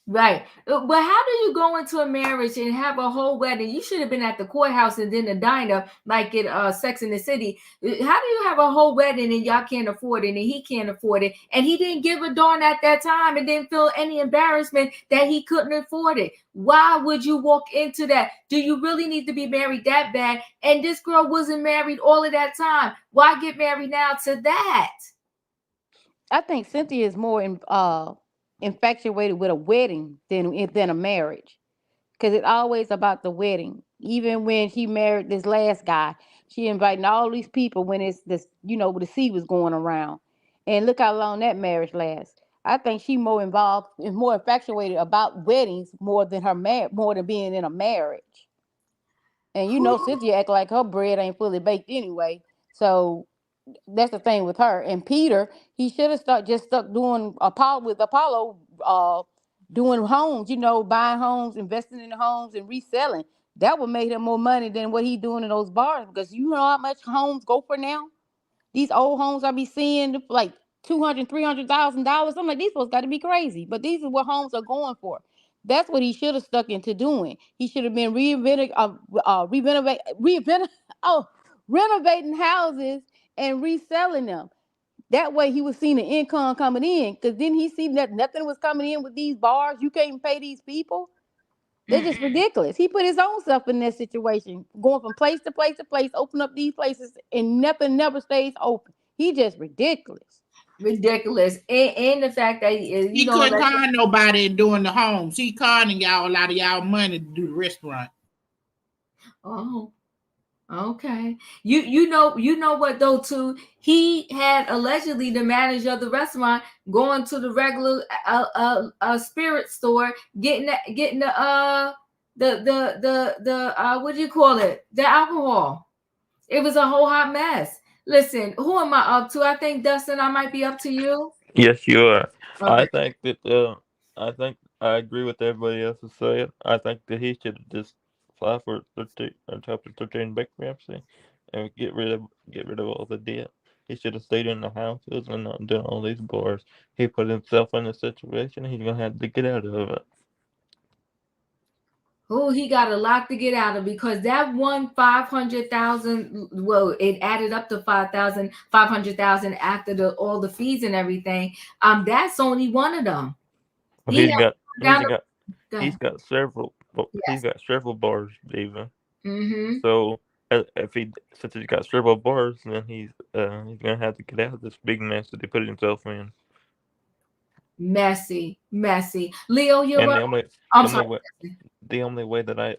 right. But how do you go into a marriage and have a whole wedding? You should have been at the courthouse and then the diner, like in Sex in the City. How do you have a whole wedding and y'all can't afford it and he can't afford it? And he didn't give a darn at that time and didn't feel any embarrassment that he couldn't afford it. Why would you walk into that? Do you really need to be married that bad? And this girl wasn't married all of that time. Why get married now to that? I think Cynthia is more infatuated with a wedding than a marriage, because it's always about the wedding. Even when she married this last guy, she inviting all these people when it's this, the sea was going around, and look how long that marriage lasts. I think she more involved and more infatuated about weddings more than being in a marriage. And Cynthia act like her bread ain't fully baked anyway. So that's the thing with her. And Peter, he should have stuck doing Apollo, doing homes, buying homes, investing in the homes and reselling. That would make him more money than what he doing in those bars, because you know how much homes go for now. These old homes I be seeing for like $200,000, $300,000. I'm like, these folks got to be crazy, but these are what homes are going for. That's what he should have stuck into doing. He should have been renovating houses and reselling them. That way he was seeing the income coming in. Because then he see that nothing was coming in with these bars. You can't even pay these people. They're just ridiculous. He put his own self in that situation, going from place to place to place, open up these places, and nothing never stays open. He just ridiculous. Ridiculous. And the fact that he couldn't call nobody doing the homes. He calling y'all a lot of y'all money to do the restaurant. Oh, okay. You know what though too? He had allegedly the manager of the restaurant going to the regular spirit store, getting the what do you call it? The alcohol. It was a whole hot mess. Listen, who am I up to? I think Dustin, I might be up to you. Yes, you are. I Okay. think that I think I agree with everybody else is saying. I think that he should just file for 13 chapter 13 bankruptcy and get rid of all the debt. He should have stayed in the houses and not done all these bars. He put himself in a situation. He's gonna have to get out of it. Oh, he got a lot to get out of because that one 500,000. Well, it added up to 500,000 after all the fees and everything. That's only one of them. Well, He down he's got several yes. bars, even. Mm-hmm. So since he's got several bars, then he's gonna have to get out of this big mess that he put himself in. Messy. Leo, you're And up. the only way that I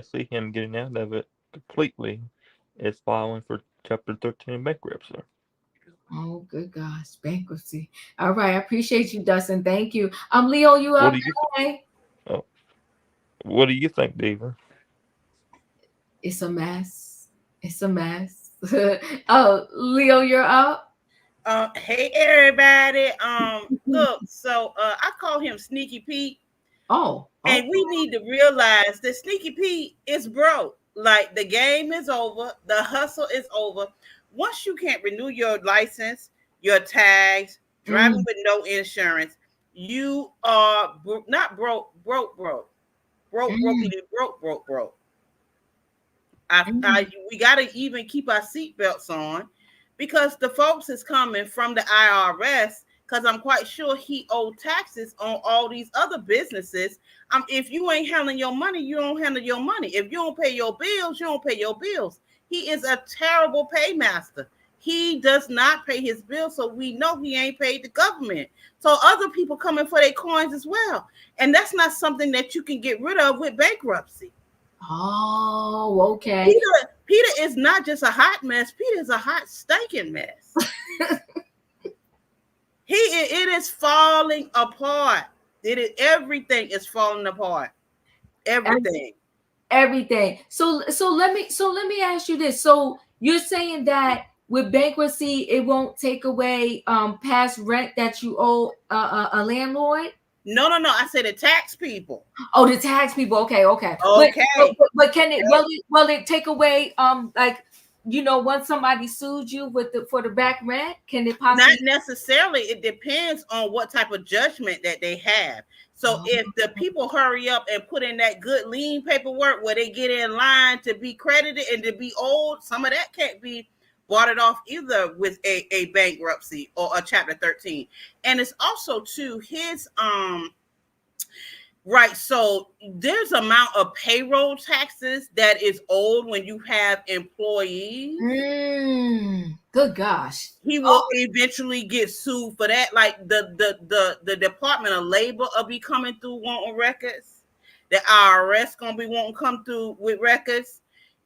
see him getting out of it completely is filing for Chapter 13 bankruptcy. Oh, good gosh, bankruptcy. All right, I appreciate you, Dustin. Thank you. Leo, you up? What do you think, Diva? It's a mess. Oh, Leo, you're up. Hey everybody. Look, so I call him Sneaky Pete. Oh. And we need to realize that Sneaky Pete is broke. Like the game is over, the hustle is over. Once you can't renew your license, your tags, driving with no insurance, you are not broke. We gotta even keep our seatbelts on because the folks is coming from the IRS because I'm quite sure he owed taxes on all these other businesses. If you ain't handling your money, you don't handle your money. If you don't pay your bills, you don't pay your bills. He is a terrible paymaster. He does not pay his bills, so we know he ain't paid the government. So other people coming for their coins as well. And that's not something that you can get rid of with bankruptcy. Oh, okay. Peter is not just a hot mess. Peter is a hot stinking mess. It is falling apart. Everything is falling apart. Everything. So let me ask you this. So you're saying that with bankruptcy, it won't take away past rent that you owe a landlord? No. I said the tax people. Oh, the tax people. Okay. But can it will it take away like once somebody sued you for the back rent, can it possibly? Not necessarily. It depends on what type of judgment that they have. So if the people hurry up and put in that good lien paperwork where they get in line to be credited and to be owed, some of that can't be bought it off either with a bankruptcy or a Chapter 13. And it's also too his right. So there's amount of payroll taxes that is owed when you have employees. Good gosh. He will eventually get sued for that. Like the Department of Labor will be coming through wanting records. The IRS gonna be wanting to come through with records.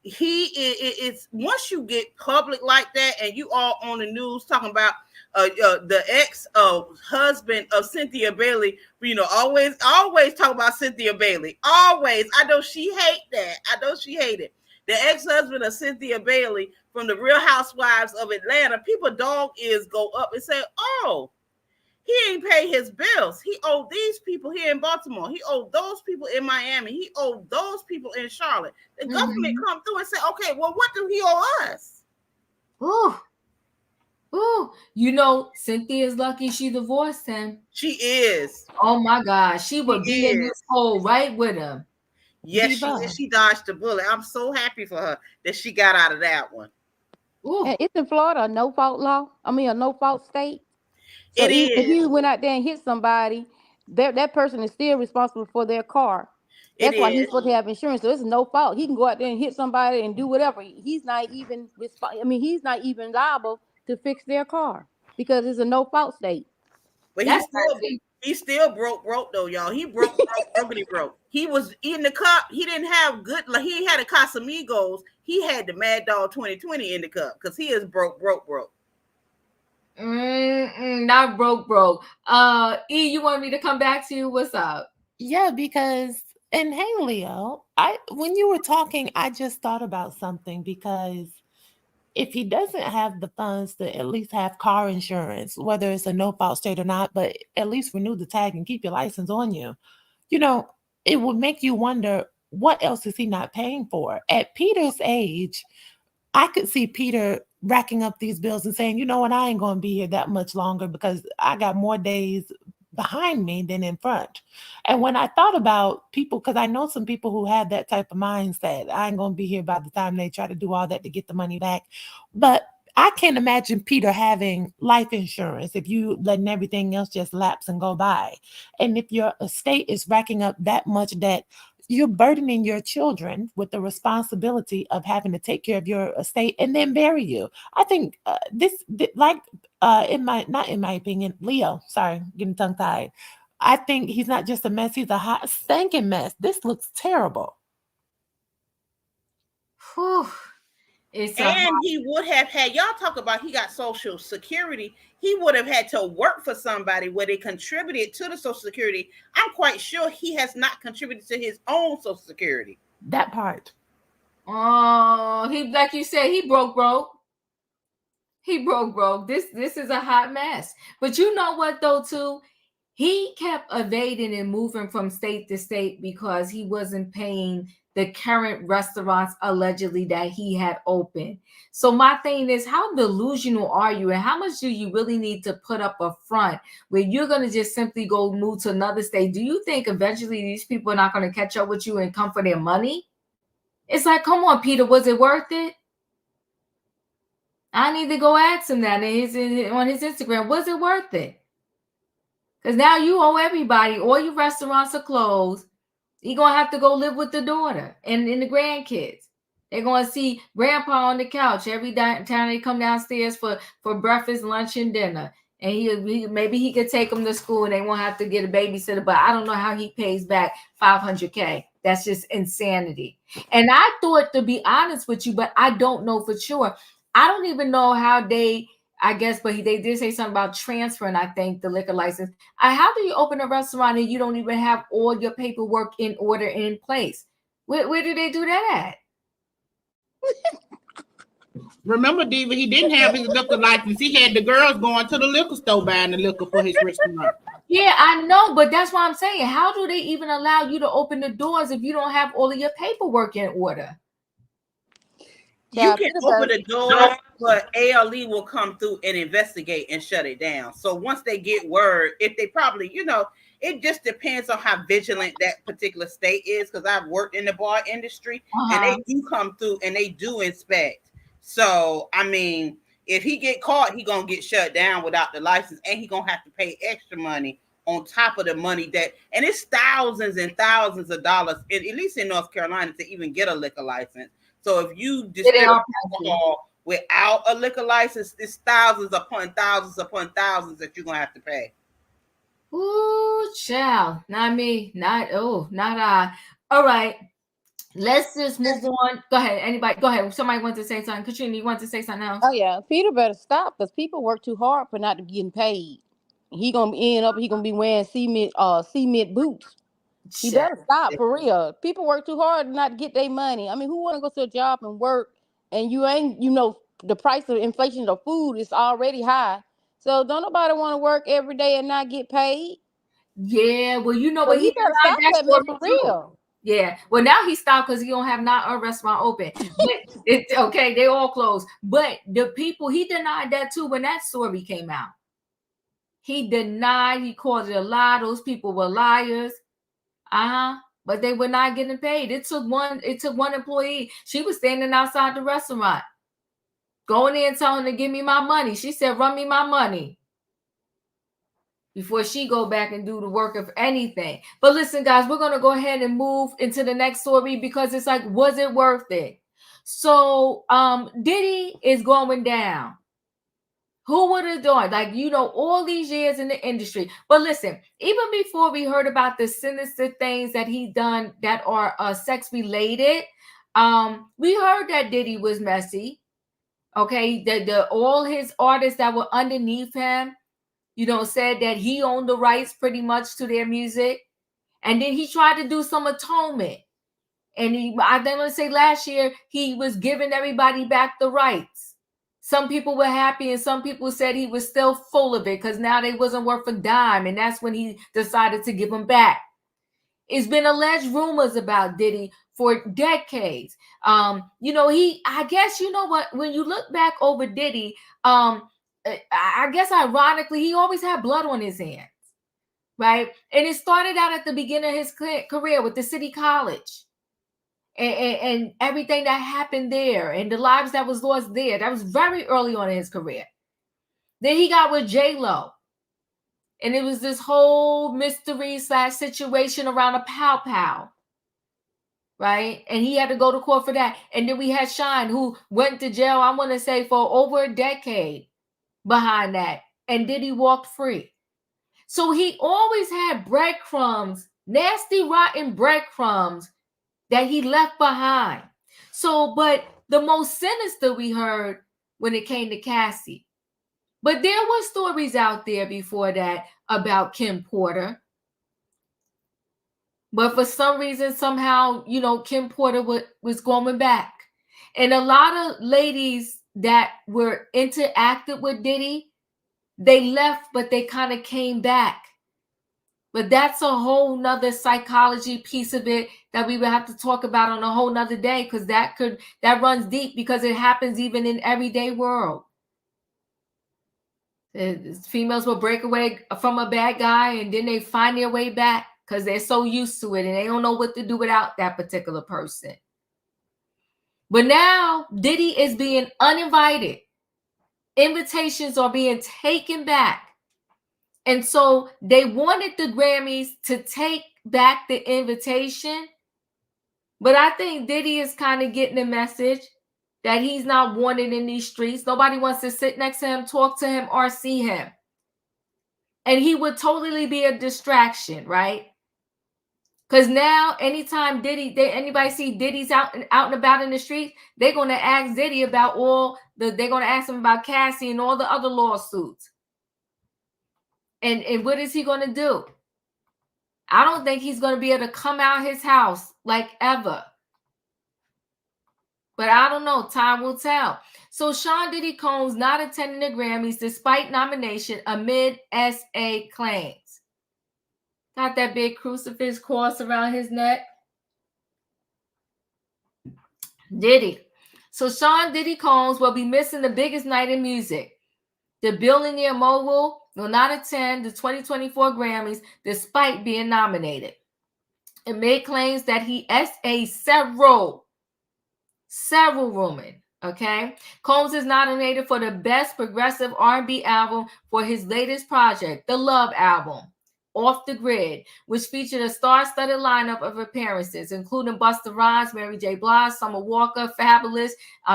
It's once you get public like that and you all on the news talking about the ex-husband of Cynthia Bailey, always talk about Cynthia Bailey. Always. I know she hate that. I know she hate it. The ex-husband of Cynthia Bailey from the Real Housewives of Atlanta, people dog ears go up and say, oh, he ain't pay his bills. He owed these people here in Baltimore. He owed those people in Miami. He owed those people in Charlotte. The government come through and say, okay, well, what do he owe us? Cynthia's lucky she divorced him. She is. Oh my gosh. She would be in this hole right with him. Yes, she dodged the bullet. I'm so happy for her that she got out of that one. And isn't Florida a no fault law? I mean, a no fault state. So It even if is. you went out there and hit somebody, that person is still responsible for their car. It That's why he's is. supposed to have insurance. So it's no fault. He can go out there and hit somebody and do whatever. He's not even he's not even liable to fix their car because it's a no fault state. But That's he still broke though, y'all. He broke. He was in the cup. He didn't have good. Like he had a Casamigos. He had the Mad Dog 2020 in the cup because he is broke. Not broke. E, you want me to come back to you? What's up? Yeah, because and hey Leo, when you were talking, I just thought about something because if he doesn't have the funds to at least have car insurance, whether it's a no fault state or not, but at least renew the tag and keep your license on you, you know, it would make you wonder what else is he not paying for? At Peter's age, I could see Peter racking up these bills and saying, you know what, I ain't going to be here that much longer because I got more days behind me than in front. And when I thought about people, because I know some people who have that type of mindset, I ain't going to be here by the time they try to do all that to get the money back. But I can't imagine Peter having life insurance if you letting everything else just lapse and go by. And if your estate is racking up that much debt, you're burdening your children with the responsibility of having to take care of your estate and then bury you. I think in my not in my opinion, Leo, sorry, getting tongue tied. I think he's not just a mess; he's a hot stinking mess. This looks terrible. Whew. And he would have had y'all talk about he got Social Security. He would have had to work for somebody where they contributed to the Social Security. I'm quite sure he has not contributed to his own Social Security. That part. Oh, he like you said, he broke. He broke. This is a hot mess. But you know what though, too? He kept evading and moving from state to state because he wasn't paying the current restaurants allegedly that he had opened. So my thing is, how delusional are you, and how much do you really need to put up a front where you're going to just simply go move to another state? Do you think eventually these people are not going to catch up with you and come for their money? It's like, come on, Peter, was it worth it? I need to go ask him that on his Instagram. Was it worth it? Because now you owe everybody. All your restaurants are closed. You're going to have to go live with the daughter and the grandkids. They're going to see grandpa on the couch every time they come downstairs for breakfast, lunch, and dinner. And maybe he could take them to school and they won't have to get a babysitter. But I don't know how he pays back $500K. That's just insanity. And I thought, to be honest with you, but I don't know for sure. I don't even know how I guess, but they did say something about transferring, I think, the liquor license. How do you open a restaurant and you don't even have all your paperwork in order in place? Where do they do that at? Remember, Diva, he didn't have his liquor license. He had the girls going to the liquor store buying the liquor for his restaurant. Yeah, I know, but that's what I'm saying. How do they even allow you to open the doors if you don't have all of your paperwork in order? You can open the doors, but ALE will come through and investigate and shut it down. So once they get word, if they probably, it just depends on how vigilant that particular state is. Because I've worked in the bar industry, and they do come through and they do inspect. So I mean, if he get caught, he gonna get shut down without the license, and he gonna have to pay extra money on top of the money and it's thousands and thousands of dollars, at least in North Carolina, to even get a liquor license. So if you distill alcohol without a liquor license, it's thousands upon thousands upon thousands that you're gonna have to pay. Ooh, child. Not me. Not I. All right. Let's just move on. Go ahead. Anybody? Go ahead. Somebody wants to say something. Katrina, you want to say something else? Oh yeah, Peter better stop because people work too hard for not getting paid. He gonna be wearing cement boots. He better stop for real. People work too hard not to get their money. I mean, who want to go to a job and work and you ain't, the price of inflation of food is already high. So don't nobody want to work every day and not get paid. Yeah, well, but he better stop that man for real. Yeah, well, now he stopped because he don't have not a restaurant open. But it's okay, they all closed. But the people, he denied that too when that story came out. He denied, he called it a lie. Those people were liars. But they were not getting paid. It took one employee. She was standing outside the restaurant. Going in and telling her to give me my money. She said, run me my money before she go back and do the work of anything. But listen, guys, we're going to go ahead and move into the next story because it's like, was it worth it? So Diddy is going down. Who would have thought? Like, you know, all these years in the industry. But listen, even before we heard about the sinister things that he done that are sex related, we heard that Diddy was messy. Okay, the all his artists that were underneath him, you know, said that he owned the rights pretty much to their music. And then he tried to do some atonement. And I want to say last year, he was giving everybody back the rights. Some people were happy and some people said he was still full of it because now they wasn't worth a dime. And that's when he decided to give them back. It's been alleged rumors about Diddy for decades. You know, I guess, you know what, when you look back over Diddy, I guess ironically, he always had blood on his hands, right? And it started out at the beginning of his career with the City College and everything that happened there and the lives that was lost there. That was very early on in his career. Then he got with J-Lo. And it was this whole mystery / situation around a pow, right? And he had to go to court for that. And then we had Shine, who went to jail, I want to say, for over a decade behind that. And Diddy walked free. So he always had breadcrumbs, nasty, rotten breadcrumbs that he left behind. So, but the most sinister we heard when it came to Cassie. But there were stories out there before that about Kim Porter. But for some reason, somehow, you know, Kim Porter was going back. And a lot of ladies that were interacted with Diddy, they left, but they kind of came back. But that's a whole nother psychology piece of it that we would have to talk about on a whole nother day, because that runs deep, because it happens even in everyday world. Females will break away from a bad guy and then they find their way back because they're so used to it and they don't know what to do without that particular person. But now Diddy is being uninvited. Invitations are being taken back. And so they wanted the Grammys to take back the invitation. But I think Diddy is kind of getting the message that he's not wanted in these streets. Nobody wants to sit next to him, talk to him, or see him. And he would totally be a distraction, right? Because now, anytime anybody see Diddy's out and about in the street, they're going to ask Diddy about they're going to ask him about Cassie and all the other lawsuits. And what is he going to do? I don't think he's going to be able to come out his house like ever. But I don't know. Time will tell. So Sean Diddy Combs not attending the Grammys despite nomination amid SA claims. Got that big crucifix cross around his neck. Diddy. So Sean Diddy Combs will be missing the biggest night in music. The billionaire mogul will not attend the 2024 Grammys despite being nominated. It made claims that he SA several women. Okay, Combs is nominated for the Best Progressive R&B Album for his latest project, the Love Album, Off the Grid, which featured a star-studded lineup of appearances, including Busta Rhymes, Mary J. Blige, Summer Walker, Fabulous,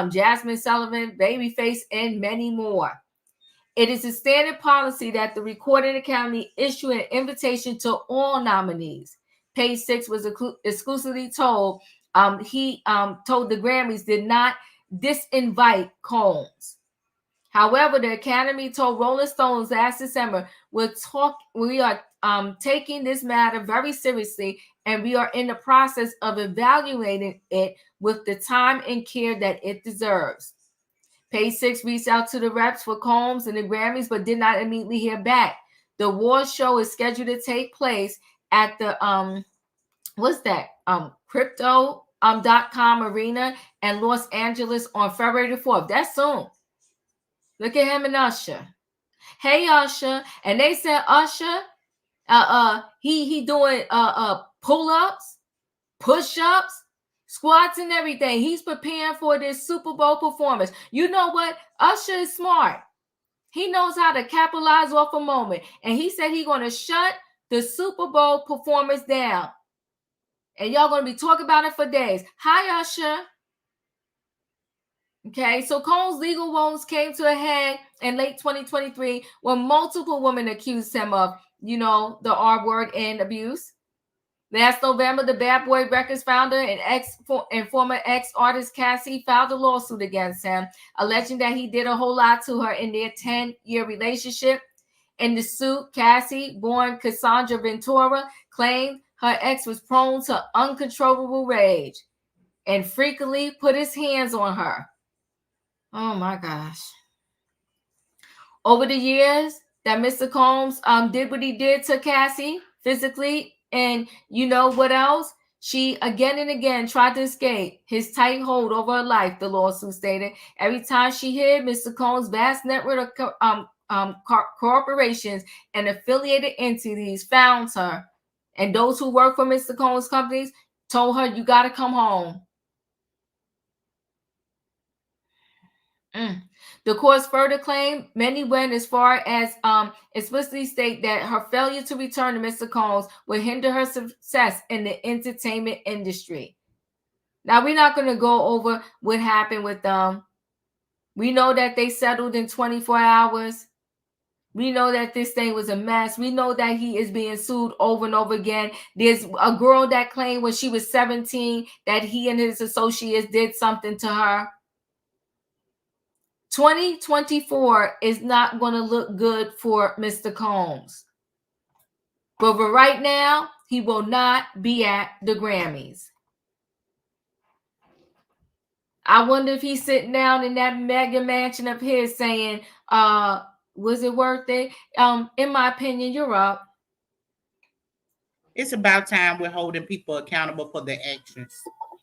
Jasmine Sullivan, Babyface, and many more. It is a standard policy that the Recording Academy issue an invitation to all nominees. Page 6 was exclusively told he told the Grammys did not disinvite Combs. However, the Academy told Rolling Stones last December, we are taking this matter very seriously, and we are in the process of evaluating it with the time and care that it deserves. Page 6 reached out to the reps for Combs and the Grammys, but did not immediately hear back. The award show is scheduled to take place at the crypto.com arena in Los Angeles on February the 4th. That's soon. Look at him and Usher. Hey, Usher. And they said Usher, he doing pull-ups, push-ups, squats and everything. He's preparing for this Super Bowl performance. You know what? Usher is smart. He knows how to capitalize off a moment. And he said he's going to shut the Super Bowl performance down. And y'all going to be talking about it for days. Hi, Usher. Okay, so Combs' legal woes came to a head in late 2023 when multiple women accused him of, the R word and abuse. Last November, the Bad Boy Records founder and former ex-artist Cassie filed a lawsuit against him, alleging that he did a whole lot to her in their 10-year relationship. In the suit, Cassie, born Cassandra Ventura, claimed her ex was prone to uncontrollable rage and frequently put his hands on her. Oh my gosh. Over the years that Mr. Combs did what he did to Cassie physically, and you know what else? She again and again tried to escape his tight hold over her life, the lawsuit stated. Every time she hid, Mr. Combs' vast network of corporations and affiliated entities found her. And those who work for Mr. Combs' companies told her, you got to come home. The courts further claimed many went as far as explicitly state that her failure to return to Mr. Combs would hinder her success in the entertainment industry. Now, we're not going to go over what happened with them. We know that they settled in 24 hours. We know that this thing was a mess. We know that he is being sued over and over again. There's a girl that claimed when she was 17 that he and his associates did something to her. 2024 is not going to look good for Mr. Combs. But for right now, he will not be at the Grammys. I wonder if he's sitting down in that mega mansion of his saying, was it worth it? In my opinion, you're up. It's about time we're holding people accountable for their actions.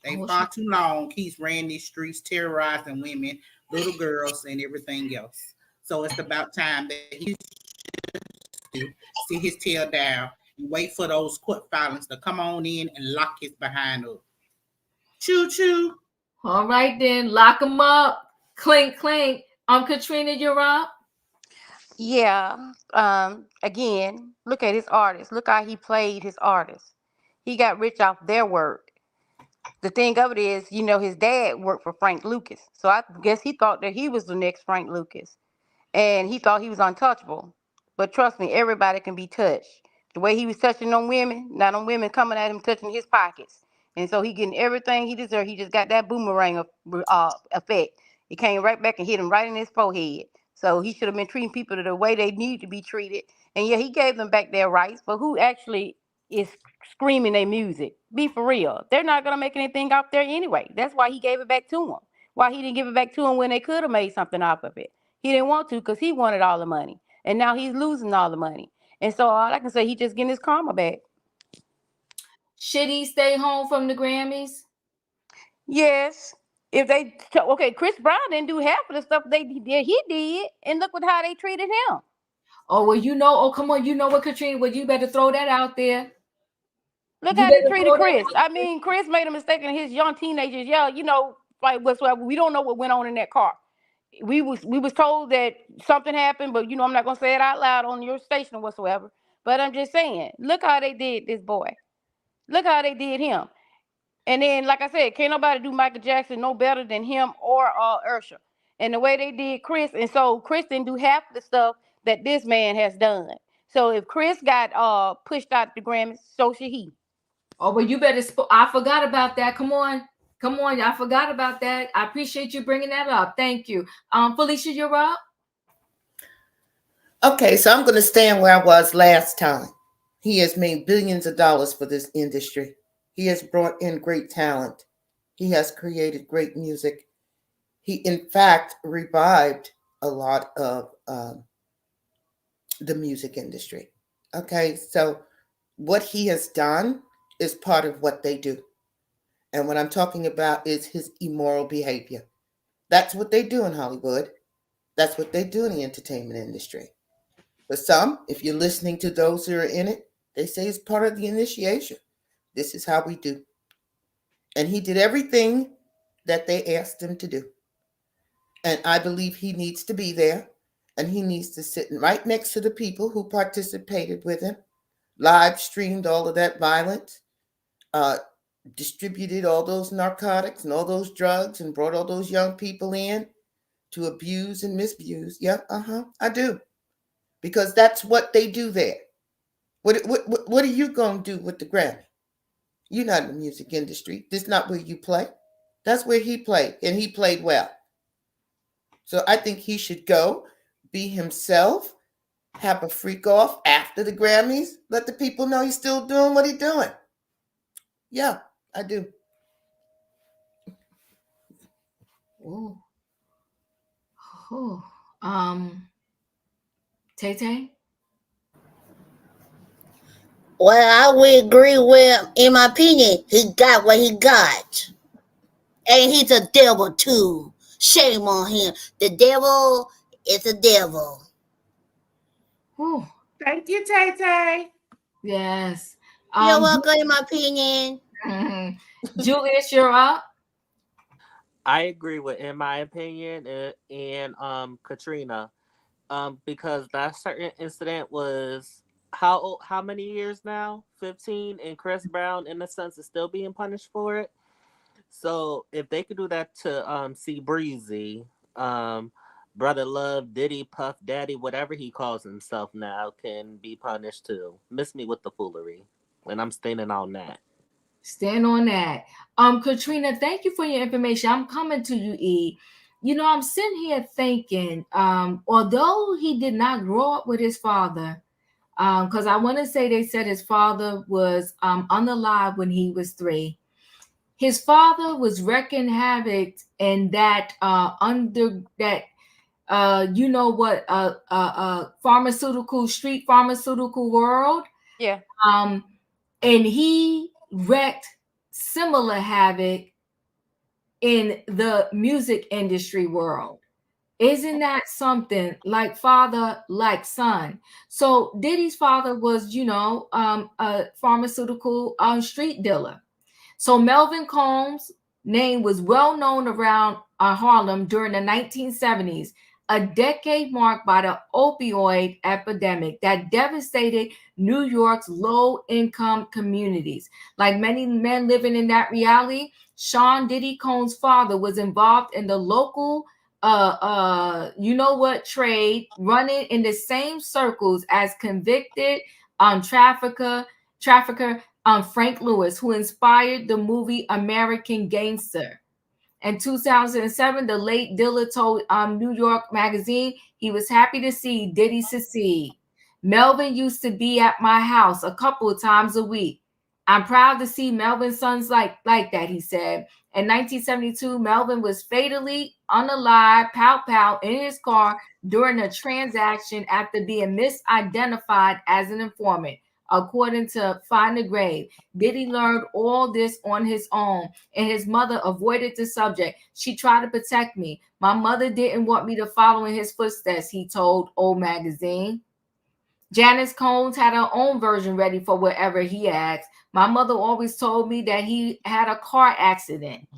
They far too long keeps ran these streets, terrorizing women, little girls, and everything else. So it's about time that he sit his tail down and wait for those court filings to come on in and lock his behind up. Choo choo. All right then, lock him up. Clink clink. Katrina, you're up. Yeah. Again, look at his artist. Look how he played his artist. He got rich off their work. The thing of it is, his dad worked for Frank Lucas. So I guess he thought that he was the next Frank Lucas. And he thought he was untouchable. But trust me, everybody can be touched. The way he was touching on women, not on women coming at him touching his pockets. And so he getting everything he deserved. He just got that boomerang effect. It came right back and hit him right in his forehead. So he should have been treating people the way they need to be treated. And yeah, he gave them back their rights. But who actually is screaming their music? Be for real. They're not going to make anything out there anyway. That's why he gave it back to them. Why he didn't give it back to them when they could have made something off of it. He didn't want to because he wanted all the money. And now he's losing all the money. And so all I can say, he just getting his karma back. Should he stay home from the Grammys? Yes. Chris Brown didn't do half of the stuff he did. And look how they treated him. Oh, well, come on, you know what, Katrina? Well, you better throw that out there. Look how they treated Chris. I mean, Chris made a mistake in his young teenagers. Yeah, like whatsoever. We don't know what went on in that car. We was told that something happened, but I'm not gonna say it out loud on your station or whatsoever. But I'm just saying, look how they did this boy. Look how they did him. And then, like I said, can't nobody do Michael Jackson no better than him or Usher. And the way they did Chris, and so Chris didn't do half the stuff that this man has done. So if Chris got pushed out the Grammys, so should he. Oh, but you better. I forgot about that. Come on. I forgot about that. I appreciate you bringing that up. Thank you. Felicia, you're up. Okay, so I'm going to stand where I was last time. He has made billions of dollars for this industry. He has brought in great talent. He has created great music. He, in fact, revived a lot of the music industry. Okay, so what he has done is part of what they do. And what I'm talking about is his immoral behavior. That's what they do in Hollywood. That's what they do in the entertainment industry. For some, if you're listening to those who are in it, they say it's part of the initiation. This is how we do. And he did everything that they asked him to do. And I believe he needs to be there. And he needs to sit right next to the people who participated with him, live streamed all of that violence, uh, distributed all those narcotics and all those drugs, and brought all those young people in to abuse and misuse. Yeah, I do. Because that's what they do there. What are you going to do with the Grammy? You're not in the music industry. This is not where you play. That's where he played, and he played well. So I think he should go, be himself, have a freak off after the Grammys, let the people know he's still doing what he's doing. Yeah, I do. Ooh. Oh. Tay. Well, I would agree with, in my opinion, he got what he got. And he's a devil too. Shame on him. The devil is a devil. Ooh. Thank you, Tay Tay. Yes. You're welcome, in my opinion. Julius, you're up. I agree with, in my opinion, and Katrina, because that certain incident was how many years now? 15, and Chris Brown, in a sense, is still being punished for it. So if they could do that to C Breezy, Brother Love, Diddy, Puff Daddy, whatever he calls himself now, can be punished too. Miss me with the foolery, and I'm standing on that. Stand on that. Katrina, thank you for your information. I'm coming to you, E. You know, I'm sitting here thinking, although he did not grow up with his father, because I want to say they said his father was unalive when he was 3. His father was wreaking havoc in that you know what, street pharmaceutical world. Yeah. And he wreaked similar havoc in the music industry world. Isn't that something? Like father, like son. So Diddy's father was, a pharmaceutical street dealer. So Melvin Combs' name was well known around Harlem during the 1970s, a decade marked by the opioid epidemic that devastated New York's low-income communities. Like many men living in that reality, Sean Diddy Combs' father was involved in the local trade, running in the same circles as convicted trafficker Frank Lewis, who inspired the movie American Gangster. In 2007, the late Dilla told New York Magazine he was happy to see Diddy succeed. Melvin used to be at my house a couple of times a week. I'm proud to see Melvin's sons like that, he said. In 1972, Melvin was fatally unalive, pow, in his car during a transaction after being misidentified as an informant. According to Find the Grave, Diddy learned all this on his own, and his mother avoided the subject. She tried to protect me. My mother didn't want me to follow in his footsteps, he told Old Magazine. Janice Combs had her own version ready for whatever he asked. My mother always told me that he had a car accident.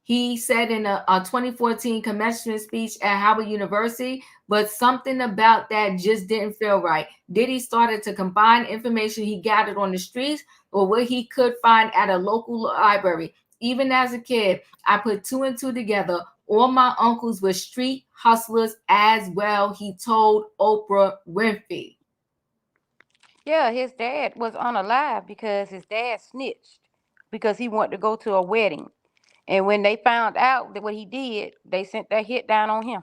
He said in a 2014 commencement speech at Howard University, but something about that just didn't feel right. Diddy started to combine information he gathered on the streets or what he could find at a local library. Even as a kid, I put 2 and 2 together. All my uncles were street hustlers as well, he told Oprah Winfrey. Yeah, his dad was unalive because his dad snitched because he wanted to go to a wedding. And when they found out that what he did, they sent that hit down on him.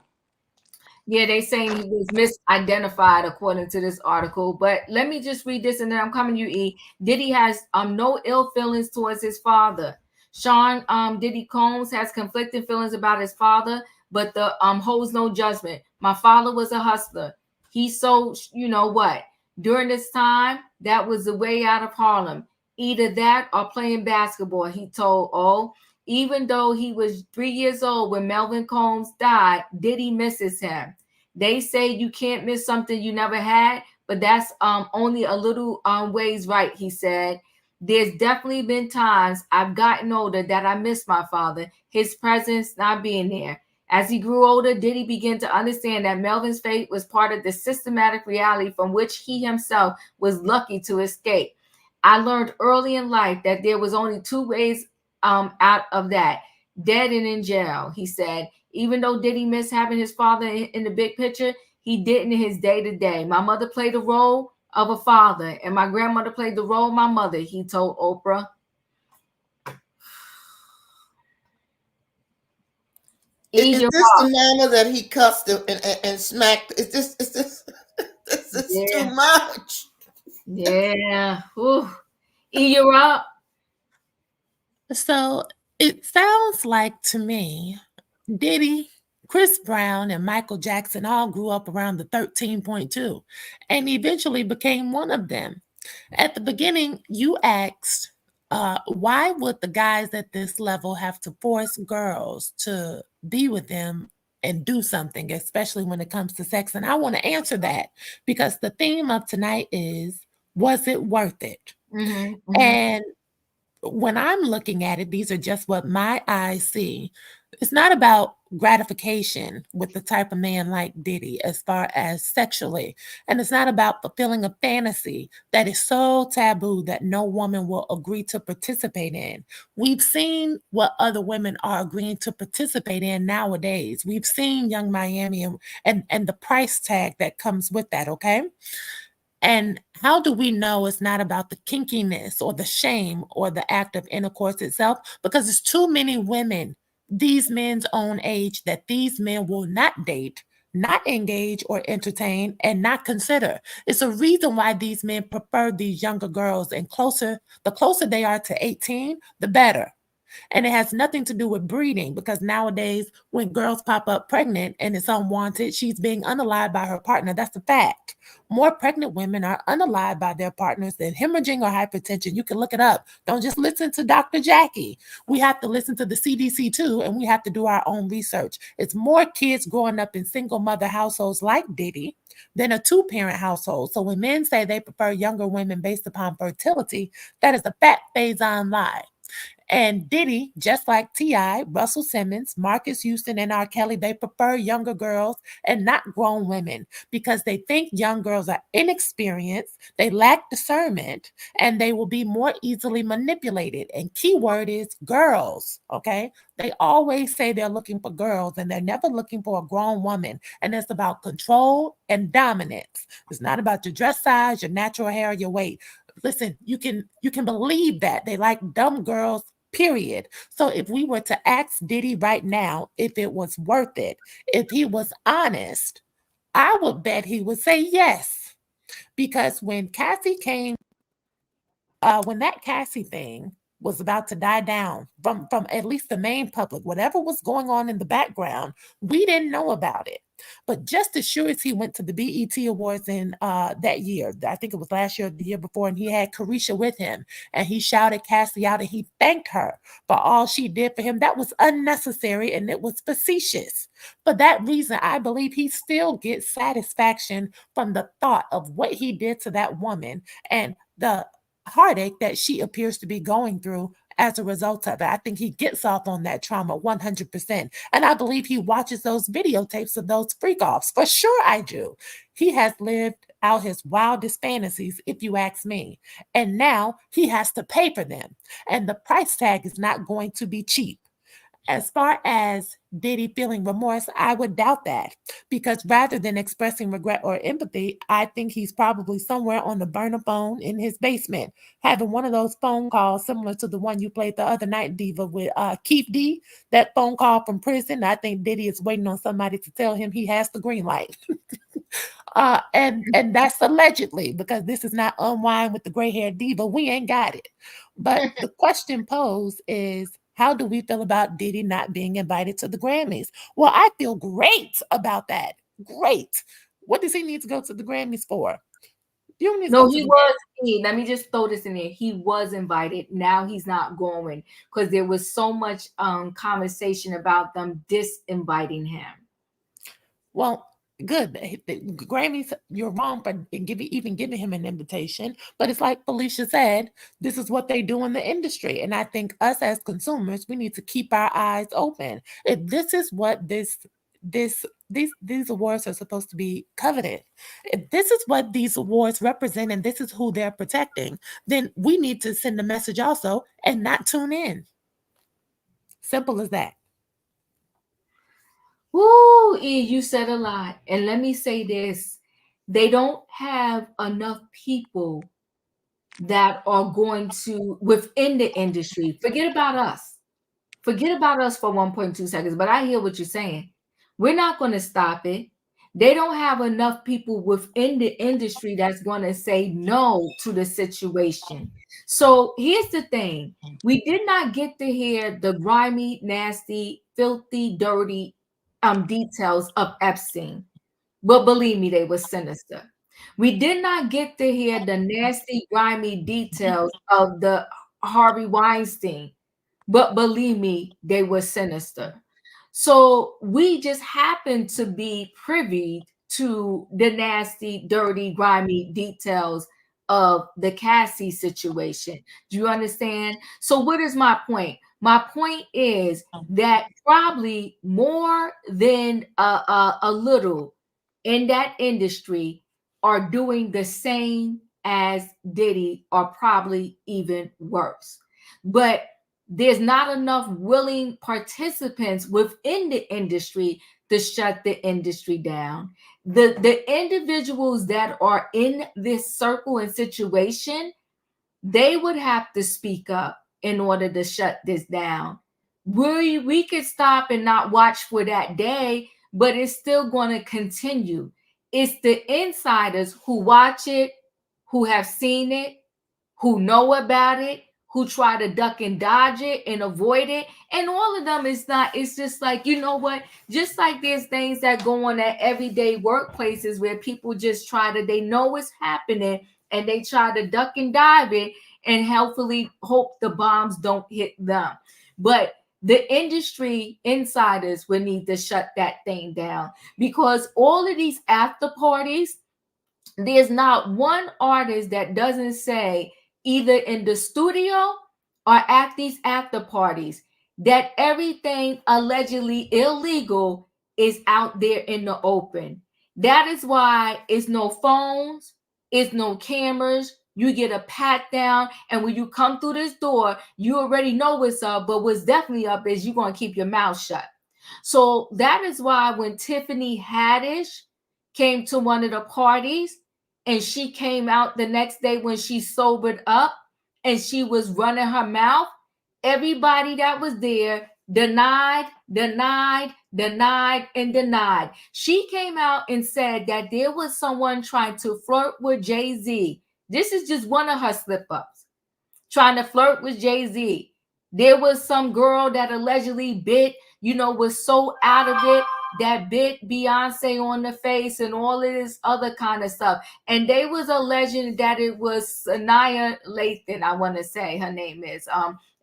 Yeah, they saying he was misidentified according to this article. But let me just read this and then I'm coming to you, E. Diddy has no ill feelings towards his father. Sean Diddy Combs has conflicting feelings about his father, but the holds no judgment. My father was a hustler. He sold, you know what? During this time, that was the way out of Harlem. Either that or playing basketball, he told O. Even though he was 3 years old when Melvin Combs died, Diddy misses him. They say you can't miss something you never had, but that's only a little ways right, he said. There's definitely been times I've gotten older that I miss my father, his presence not being there. As he grew older, Diddy began to understand that Melvin's fate was part of the systematic reality from which he himself was lucky to escape. I learned early in life that there was only two ways out of that: dead and in jail, he said. Even though Diddy missed having his father in the big picture, he didn't in his day to day. My mother played the role of a father, and my grandmother played the role of my mother, he told Oprah. Is this the mama that he cussed and smacked? This is too much. Yeah. Ooh. You're up. So it sounds like to me, Diddy, Chris Brown, and Michael Jackson all grew up around the 13.2 and eventually became one of them. At the beginning, you asked, why would the guys at this level have to force girls to be with them and do something, especially when it comes to sex? And I want to answer that because the theme of tonight is, was it worth it? And when I'm looking at it, these are just what my eyes see. It's not about gratification with the type of man like Diddy as far as sexually. And it's not about fulfilling a fantasy that is so taboo that no woman will agree to participate in. We've seen what other women are agreeing to participate in nowadays. We've seen Young Miami and the price tag that comes with that, okay? And how do we know it's not about the kinkiness or the shame or the act of intercourse itself? Because there's too many women, these men's own age, that these men will not date, not engage or entertain, and not consider. It's a reason why these men prefer these younger girls, and the closer they are to 18, the better. And it has nothing to do with breeding, because nowadays when girls pop up pregnant and it's unwanted, she's being unalived by her partner. That's a fact. More pregnant women are unalived by their partners than hemorrhaging or hypertension. You can look it up. Don't just listen to Dr. Jackie. We have to listen to the CDC too, and we have to do our own research. It's more kids growing up in single mother households like Diddy than a two-parent household. So when men say they prefer younger women based upon fertility, that is a fat phase-on lie. And Diddy, just like T.I., Russell Simmons, Marcus Houston, and R. Kelly, they prefer younger girls and not grown women because they think young girls are inexperienced, they lack discernment, and they will be more easily manipulated. And key word is girls, okay? They always say they're looking for girls and they're never looking for a grown woman. And it's about control and dominance. It's not about your dress size, your natural hair, your weight. Listen, you can believe that they like dumb girls, period. So if we were to ask Diddy right now if it was worth it, if he was honest, I would bet he would say yes. Because when that Cassie thing was about to die down from at least the main public, whatever was going on in the background, we didn't know about it. But just as sure as he went to the BET Awards in that year, I think it was last year or the year before, and he had Carisha with him, and he shouted Cassie out and he thanked her for all she did for him. That was unnecessary and it was facetious. For that reason, I believe he still gets satisfaction from the thought of what he did to that woman and the heartache that she appears to be going through as a result of it. I think he gets off on that trauma 100%. And I believe he watches those videotapes of those freak offs. For sure, I do. He has lived out his wildest fantasies, if you ask me. And now he has to pay for them. And the price tag is not going to be cheap. As far as Diddy feeling remorse, I would doubt that, because rather than expressing regret or empathy, I think he's probably somewhere on the burner phone in his basement, having one of those phone calls similar to the one you played the other night, Diva, with Keith D, that phone call from prison. I think Diddy is waiting on somebody to tell him he has the green light. And that's allegedly, because this is not Unwind with the gray-haired diva. We ain't got it. But the question posed is, how do we feel about Diddy not being invited to the Grammys? Well, I feel great about that. Great. What does he need to go to the Grammys for? You need no, he was. Let me just throw this in there. He was invited. Now he's not going because there was so much conversation about them disinviting him. Well, good. The Grammys, you're wrong for even giving him an invitation. But it's like Felicia said, this is what they do in the industry. And I think us as consumers, we need to keep our eyes open. If this is what these awards are supposed to be coveted, if this is what these awards represent and this is who they're protecting, then we need to send a message also and not tune in. Simple as that. Woo, you said a lot. And let me say this. They don't have enough people that are going to, within the industry, forget about us. Forget about us for 1.2 seconds, but I hear what you're saying. We're not going to stop it. They don't have enough people within the industry that's going to say no to the situation. So here's the thing. We did not get to hear the grimy, nasty, filthy, dirty details of Epstein. But believe me, they were sinister. We did not get to hear the nasty, grimy details of the Harvey Weinstein. But believe me, they were sinister. So we just happened to be privy to the nasty, dirty, grimy details of the Cassie situation. Do you understand? So what is my point? My point is that probably more than a little in that industry are doing the same as Diddy, or probably even worse. But there's not enough willing participants within the industry to shut the industry down. The individuals that are in this circle and situation, they would have to speak up in order to shut this down. We could stop and not watch for that day, but it's still going to continue. It's the insiders who watch it, who have seen it, who know about it, who try to duck and dodge it and avoid it. And all of them is not, it's just like, you know what? Just like there's things that go on at everyday workplaces where people just try to, they know what's happening and they try to duck and dive it and hopefully hope the bombs don't hit them. But the industry insiders would need to shut that thing down, because all of these after parties, there's not one artist that doesn't say, either in the studio or at these after parties, that everything allegedly illegal is out there in the open. That is why it's no phones, it's no cameras. You get a pat down, and when you come through this door, you already know what's up, but what's definitely up is you're going to keep your mouth shut. So that is why when Tiffany Haddish came to one of the parties, and she came out the next day when she sobered up and she was running her mouth, everybody that was there denied, and denied. She came out and said that there was someone trying to flirt with Jay-Z. This is just one of her slip-ups, trying to flirt with Jay-Z. There was some girl that allegedly was so out of it, that bit Beyonce on the face and all of this other kind of stuff. And they was alleging that it was Sanaya Lathan, I want to say her name is.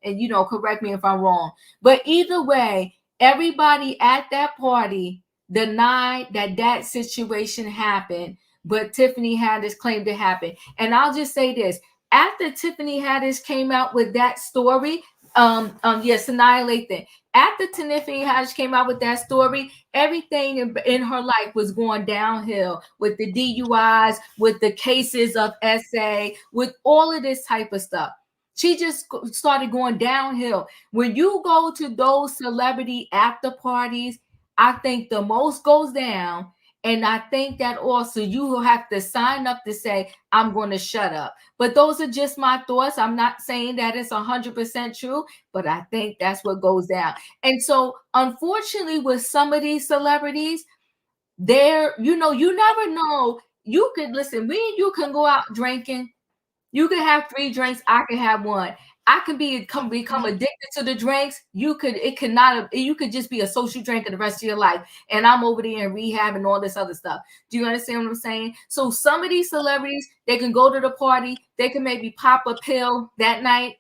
And correct me if I'm wrong. But either way, everybody at that party denied that situation happened. But Tiffany Haddish claimed it happened. And I'll just say this. After Tiffany Haddish came out with that story, Sanaya Lathan. After Tiffany Haddish came out with that story, everything in her life was going downhill, with the DUIs, with the cases of SA, with all of this type of stuff. She just started going downhill. When you go to those celebrity after parties, I think the most goes down. And I think that also you will have to sign up to say, I'm going to shut up. But those are just my thoughts. I'm not saying that it's 100% true, but I think that's what goes down. And so, unfortunately, with some of these celebrities, you never know. You could listen, me and you can go out drinking. You could have 3 drinks. I could have 1. I could become addicted to the drinks. You could just be a social drinker the rest of your life. And I'm over there in rehab and all this other stuff. Do you understand what I'm saying? So some of these celebrities, they can go to the party. They can maybe pop a pill that night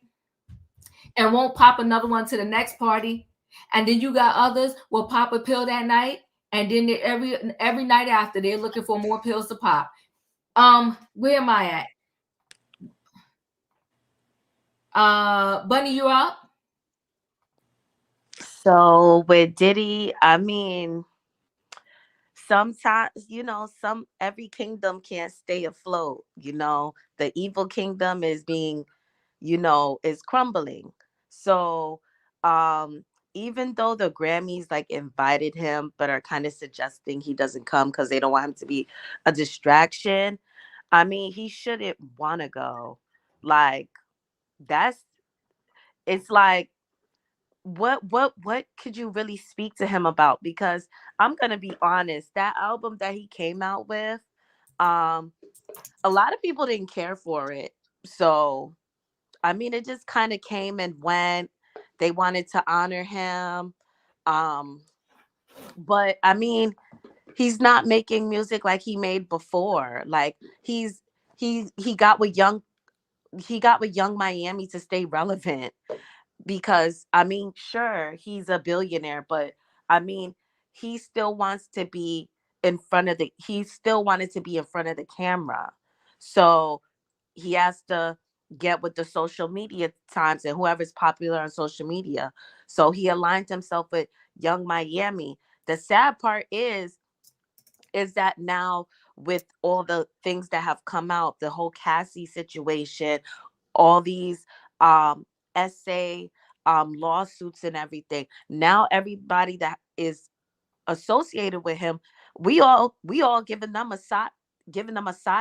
and won't pop another one to the next party. And then you got others will pop a pill that night and then every night after they're looking for more pills to pop. Where am I at? Bunny, you up? So with Diddy, I mean, sometimes, every kingdom can't stay afloat. The evil kingdom is being, is crumbling. So, um, even though the Grammys like invited him, but are kind of suggesting he doesn't come because they don't want him to be a distraction. I mean, he shouldn't want to go. Like, that's it's like, what could you really speak to him about? Because I'm gonna be honest, that album that he came out with, um a lot of people didn't care for it. So I mean, it just kind of came and went. They wanted to honor him, um but I mean, he's not making music like he made before. Like, he got with Young Miami to stay relevant. Because I mean, sure, he's a billionaire, but I mean, he still wanted to be in front of the camera. So he has to get with the social media times and whoever's popular on social media. So he aligned himself with Young Miami. The sad part is that now, with all the things that have come out, the whole Cassie situation, all these essay lawsuits and everything, now everybody that is associated with him, we all giving them a side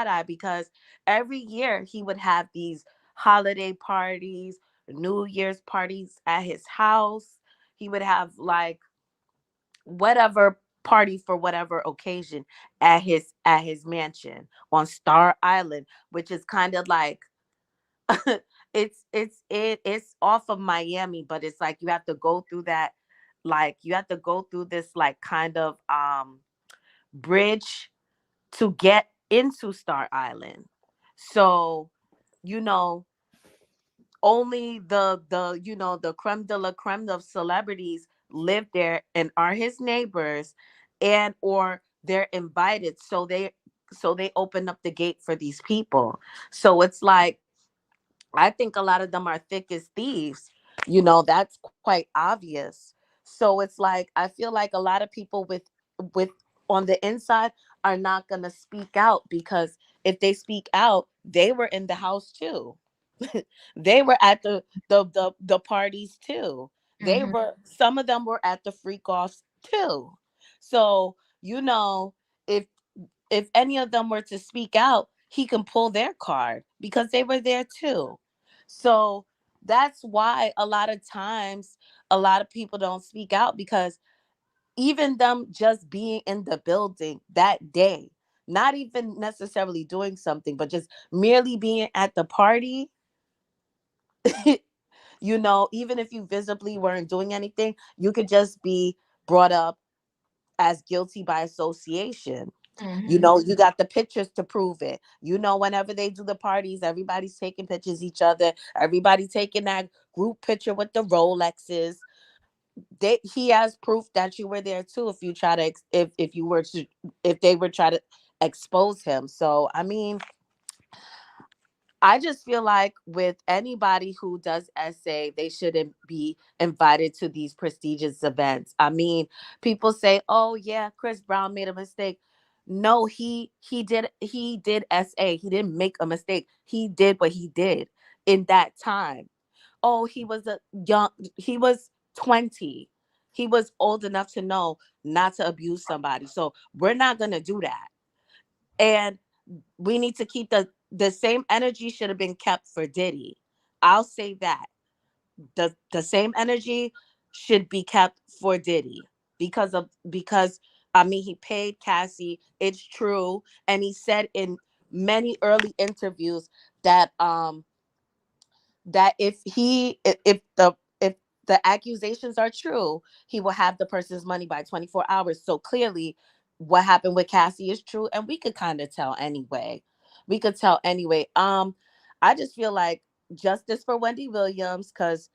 eye, because every year he would have these holiday parties, New Year's parties at his house. He would have like whatever party for whatever occasion at his mansion on Star Island, which is kind of like it's off of Miami, but it's like you have to go through this like kind of bridge to get into Star Island. So, you know, only the creme de la creme of celebrities live there and are his neighbors, and or they're invited, so they open up the gate for these people. So it's like, I think a lot of them are thick as thieves. That's quite obvious. So it's like, I feel like a lot of people with on the inside are not going to speak out, because if they speak out, they were in the house too. They were at the parties too. Mm-hmm. Some of them were at the freak offs too. So, if any of them were to speak out, he can pull their card because they were there too. So that's why a lot of times a lot of people don't speak out, because even them just being in the building that day, not even necessarily doing something, but just merely being at the party, even if you visibly weren't doing anything, you could just be brought up as guilty by association. Mm-hmm. You got the pictures to prove it. Whenever they do the parties, everybody's taking pictures of each other. Everybody taking that group picture with the Rolexes. He has proof that you were there too. If you try to, if they were try to expose him. So I mean, I just feel like with anybody who does essay, they shouldn't be invited to these prestigious events. I mean, people say, "Oh yeah, Chris Brown made a mistake." No, he did essay. He didn't make a mistake. He did what he did in that time. Oh, he was 20. He was old enough to know not to abuse somebody. So we're not gonna do that. And we need to keep the same energy should have been kept for Diddy. I'll say that. The same energy should be kept for Diddy, because I mean, he paid Cassie, it's true, and he said in many early interviews that if the accusations are true, he will have the person's money by 24 hours. So clearly what happened with Cassie is true, and we could kind of tell anyway. I just feel like justice for Wendy Williams, because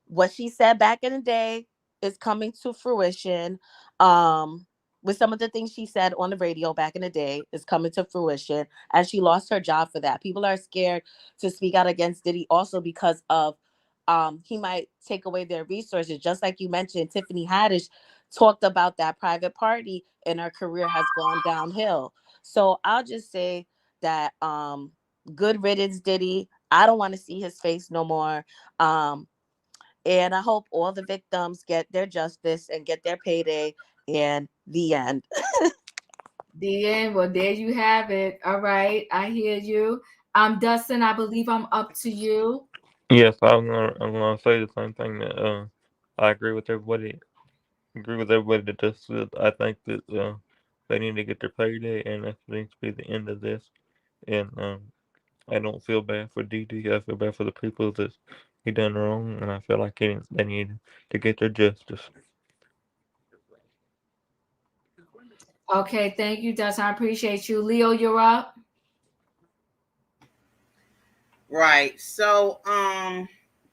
what she said back in the day is coming to fruition. with some of the things she said on the radio back in the day is coming to fruition, and she lost her job for that. People are scared to speak out against Diddy also because of he might take away their resources. Just like you mentioned, Tiffany Haddish talked about that private party and her career has gone downhill. So I'll just say that good riddance, Diddy. I don't want to see his face no more. And I hope all the victims get their justice and get their payday. And the end. The end. Well, there you have it. All right. I hear you. Dustin, I believe I'm up to you. Yes, I'm gonna say the same thing that I agree with everybody. Agree with everybody that just said. I think that they need to get their payday, and that needs to be the end of this. And I don't feel bad for DD. I feel bad for the people that he done wrong, and I feel like they need to get their justice. Okay. Thank you, Dustin. I appreciate you. Leo, you're up. Right. So,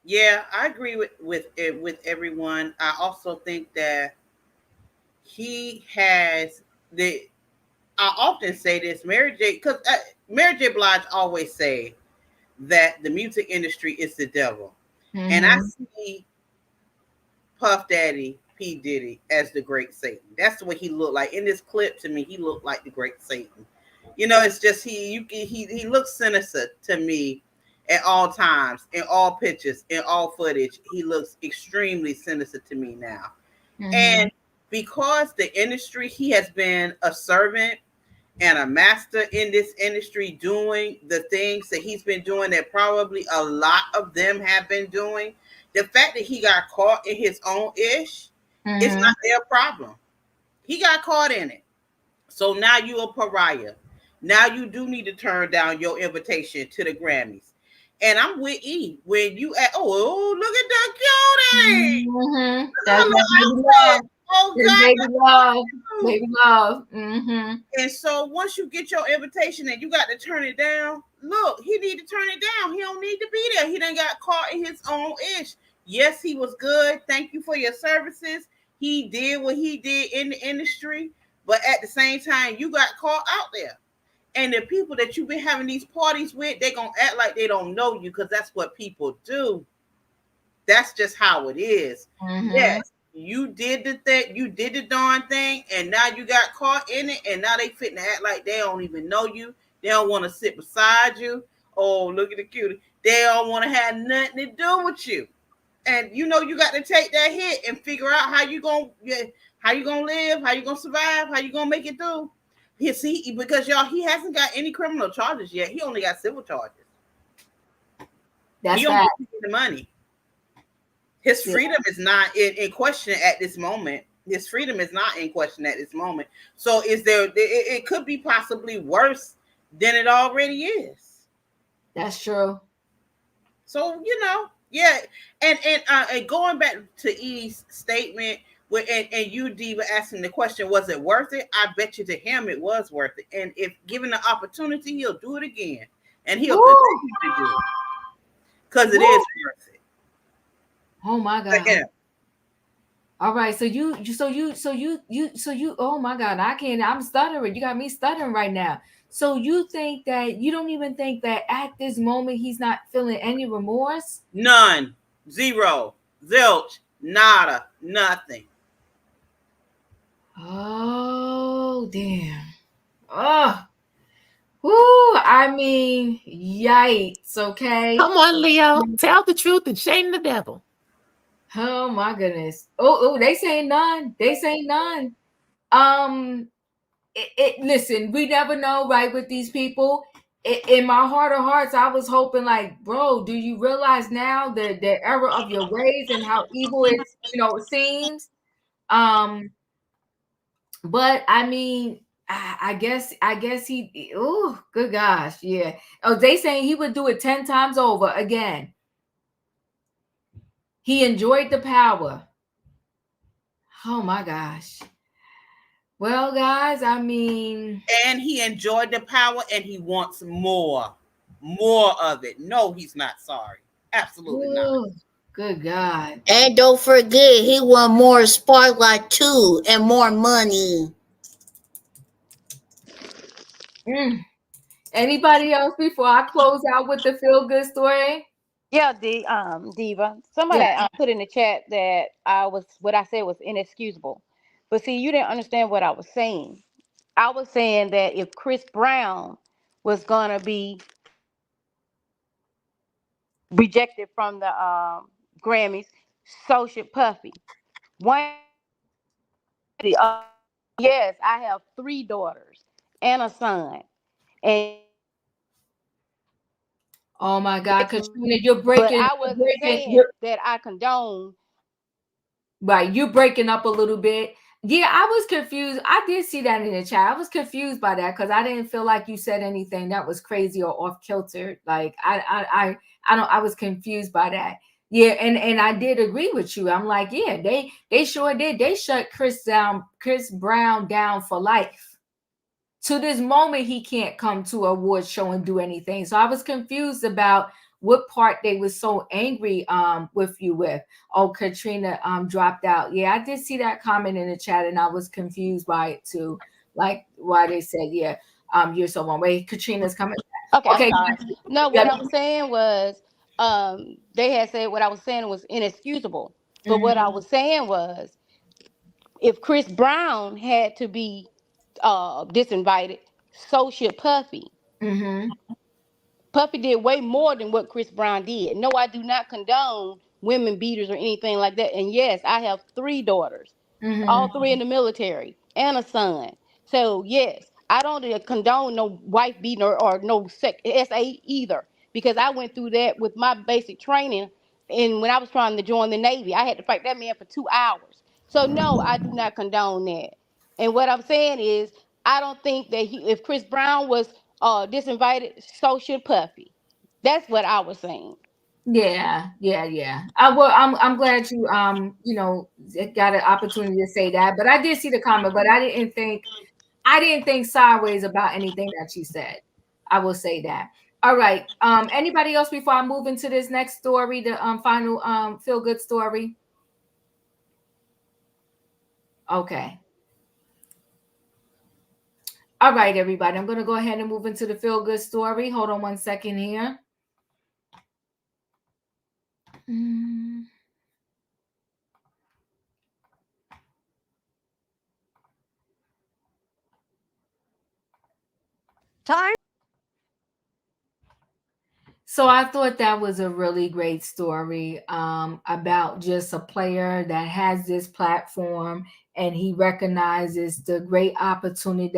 yeah, I agree with everyone. I also think that he has the. I often say this, Mary J. Because Mary J. Blige always say that the music industry is the devil, and I see Puff Daddy, P. Diddy, as the great Satan. That's the way he looked like. In this clip, to me, he looked like the great Satan. You know, it's just he looks sinister to me at all times, in all pictures, in all footage. He looks extremely sinister to me now. And because the industry, he has been a servant and a master in this industry, doing the things that he's been doing that probably a lot of them have been doing. The fact that he got caught in his own ish, it's not their problem. He got caught in it. So now you're a pariah. Now you do need to turn down your invitation to the Grammys. And I'm with E. When you at, oh, look at that cutie. That's baby love. Oh, God. Baby love. Baby love. And so once you get your invitation and you got to turn it down, look, he need to turn it down. He don't need to be there. He done got caught in his own ish. Yes, he was good. Thank you for your services. He did what he did in the industry. But at the same time, you got caught out there. And the people that you've been having these parties with, they're going to act like they don't know you because that's what people do. That's just how it is. Yes, you did the thing, you did the darn thing, and now you got caught in it, and now they fitting to act like they don't even know you. They don't want to sit beside you. Oh, look at the cutie. They don't want to have nothing to do with you. And you know you got to take that hit and figure out how you gonna live, how you gonna survive, how you gonna make it through. Because y'all, he hasn't got any criminal charges yet. He only got civil charges. That's he only the money. His freedom is not in question at this moment. His freedom is not in question at this moment. So it could be possibly worse than it already is. That's true. So, you know, yeah. And going back to E's statement, and you, Diva, asking the question, was it worth it? I bet you to him it was worth it. And if given the opportunity, he'll do it again. And he'll continue to do it. Because it is worth it. Oh my God. Yeah. All right. So you, oh my God, I'm stuttering. You got me stuttering right now. So you think that you don't even think that at this moment he's not feeling any remorse? None. Zero. Zilch. Nada. Nothing. Oh, damn. Oh. Whoo, I mean, yikes, okay? Come on, Leo. Tell the truth and shame the devil. Oh my goodness. Oh, they say none. They say none. Listen, we never know, right, with these people. In my heart of hearts, I was hoping, like, bro, do you realize now the error of your ways and how evil it seems? But I mean, I guess he. Oh, good gosh, yeah. Oh, they saying he would do it 10 times over again. He enjoyed the power. Oh my gosh. Well, guys, I mean, and he enjoyed the power, and he wants more of it. No, he's not sorry. Absolutely not. Good God. And don't forget, he want more spotlight too, and more money. Anybody else before I close out with the feel good story? Yeah, Diva. Somebody Yeah. put in the chat that what I said was inexcusable. But see, you didn't understand what I was saying. I was saying that if Chris Brown was gonna be rejected from the Grammys, so should Puffy. One, yes, I have 3 daughters and a son, and Oh my God, Katrina, you're but breaking, I you're wasn't breaking, saying you're that I condone. right. You're breaking up a little bit. Yeah, I was confused. I did see that in the chat. I was confused by that because I didn't feel like you said anything that was crazy or off kilter. Like I don't. I was confused by that. Yeah, and I did agree with you. I'm like, yeah, they sure did. They shut Chris Brown down for life. To this moment, he can't come to a award show and do anything. So I was confused about what part they was so angry with you with. Oh, Katrina dropped out. Yeah, I did see that comment in the chat and I was confused by it too. Like why they said, yeah, you're so one way. Katrina's coming back. Okay, I'm Okay. sorry. No, Yeah. what I was saying was, they had said what I was saying was inexcusable. But what I Mm-hmm. was saying was, if Chris Brown had to be disinvited, so should Puffy. Mm-hmm. Puffy did way more than what Chris Brown did. No, I do not condone women beaters or anything like that. And yes, I have 3 daughters, Mm-hmm. all 3 in the military, and a son. So yes, I don't condone no wife beating or no SA either, because I went through that with my basic training. And when I was trying to join the Navy, I had to fight that man for 2 hours. So no, I do not condone that. And what I'm saying is, I don't think that if Chris Brown was disinvited, so should Puffy. That's what I was saying. Yeah. Well, I'm glad you got an opportunity to say that. But I did see the comment, but I didn't think sideways about anything that you said. I will say that. All right. Anybody else before I move into this next story, the final feel good story? Okay. All right, everybody. I'm gonna go ahead and move into the feel good story. Hold on one second here. Time. So I thought that was a really great story about just a player that has this platform and he recognizes the great opportunity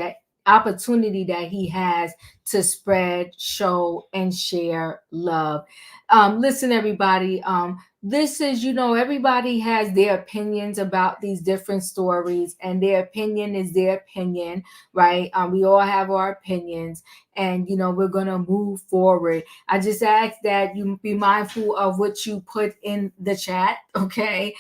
that he has to spread, show, and share love. Listen, everybody. This is, everybody has their opinions about these different stories, and their opinion is their opinion, right? We all have our opinions, and we're gonna move forward. I just ask that you be mindful of what you put in the chat, okay?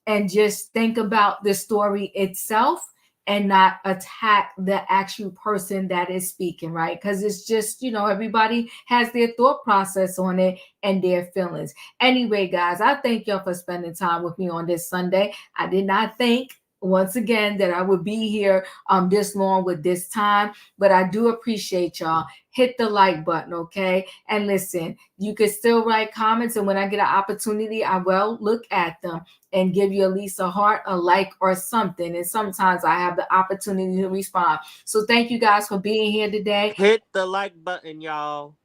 And just think about the story itself and not attack the actual person that is speaking, right? Because it's just, everybody has their thought process on it and their feelings. Anyway, guys, I thank y'all for spending time with me on this Sunday. I did not think once again that I would be here this long with this time, but I do appreciate y'all. Hit the like button, okay? And listen, you can still write comments, and when I get an opportunity, I will look at them and give you at least a heart, a like, or something. And sometimes I have the opportunity to respond. So thank you guys for being here today. Hit the like button, y'all.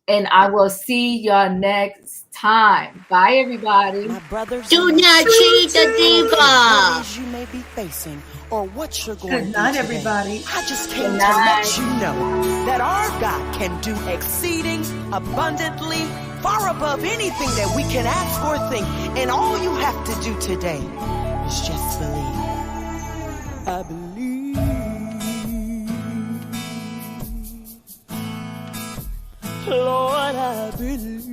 And I will see y'all next time. Bye, everybody. My brothers, Do not cheat the diva. What it is you may be facing or what you're going Good night, through today. everybody. I just came to let you know that our God can do exceeding abundantly, far above anything that we can ask or think. And all you have to do today is just believe. I believe. Lord, I believe.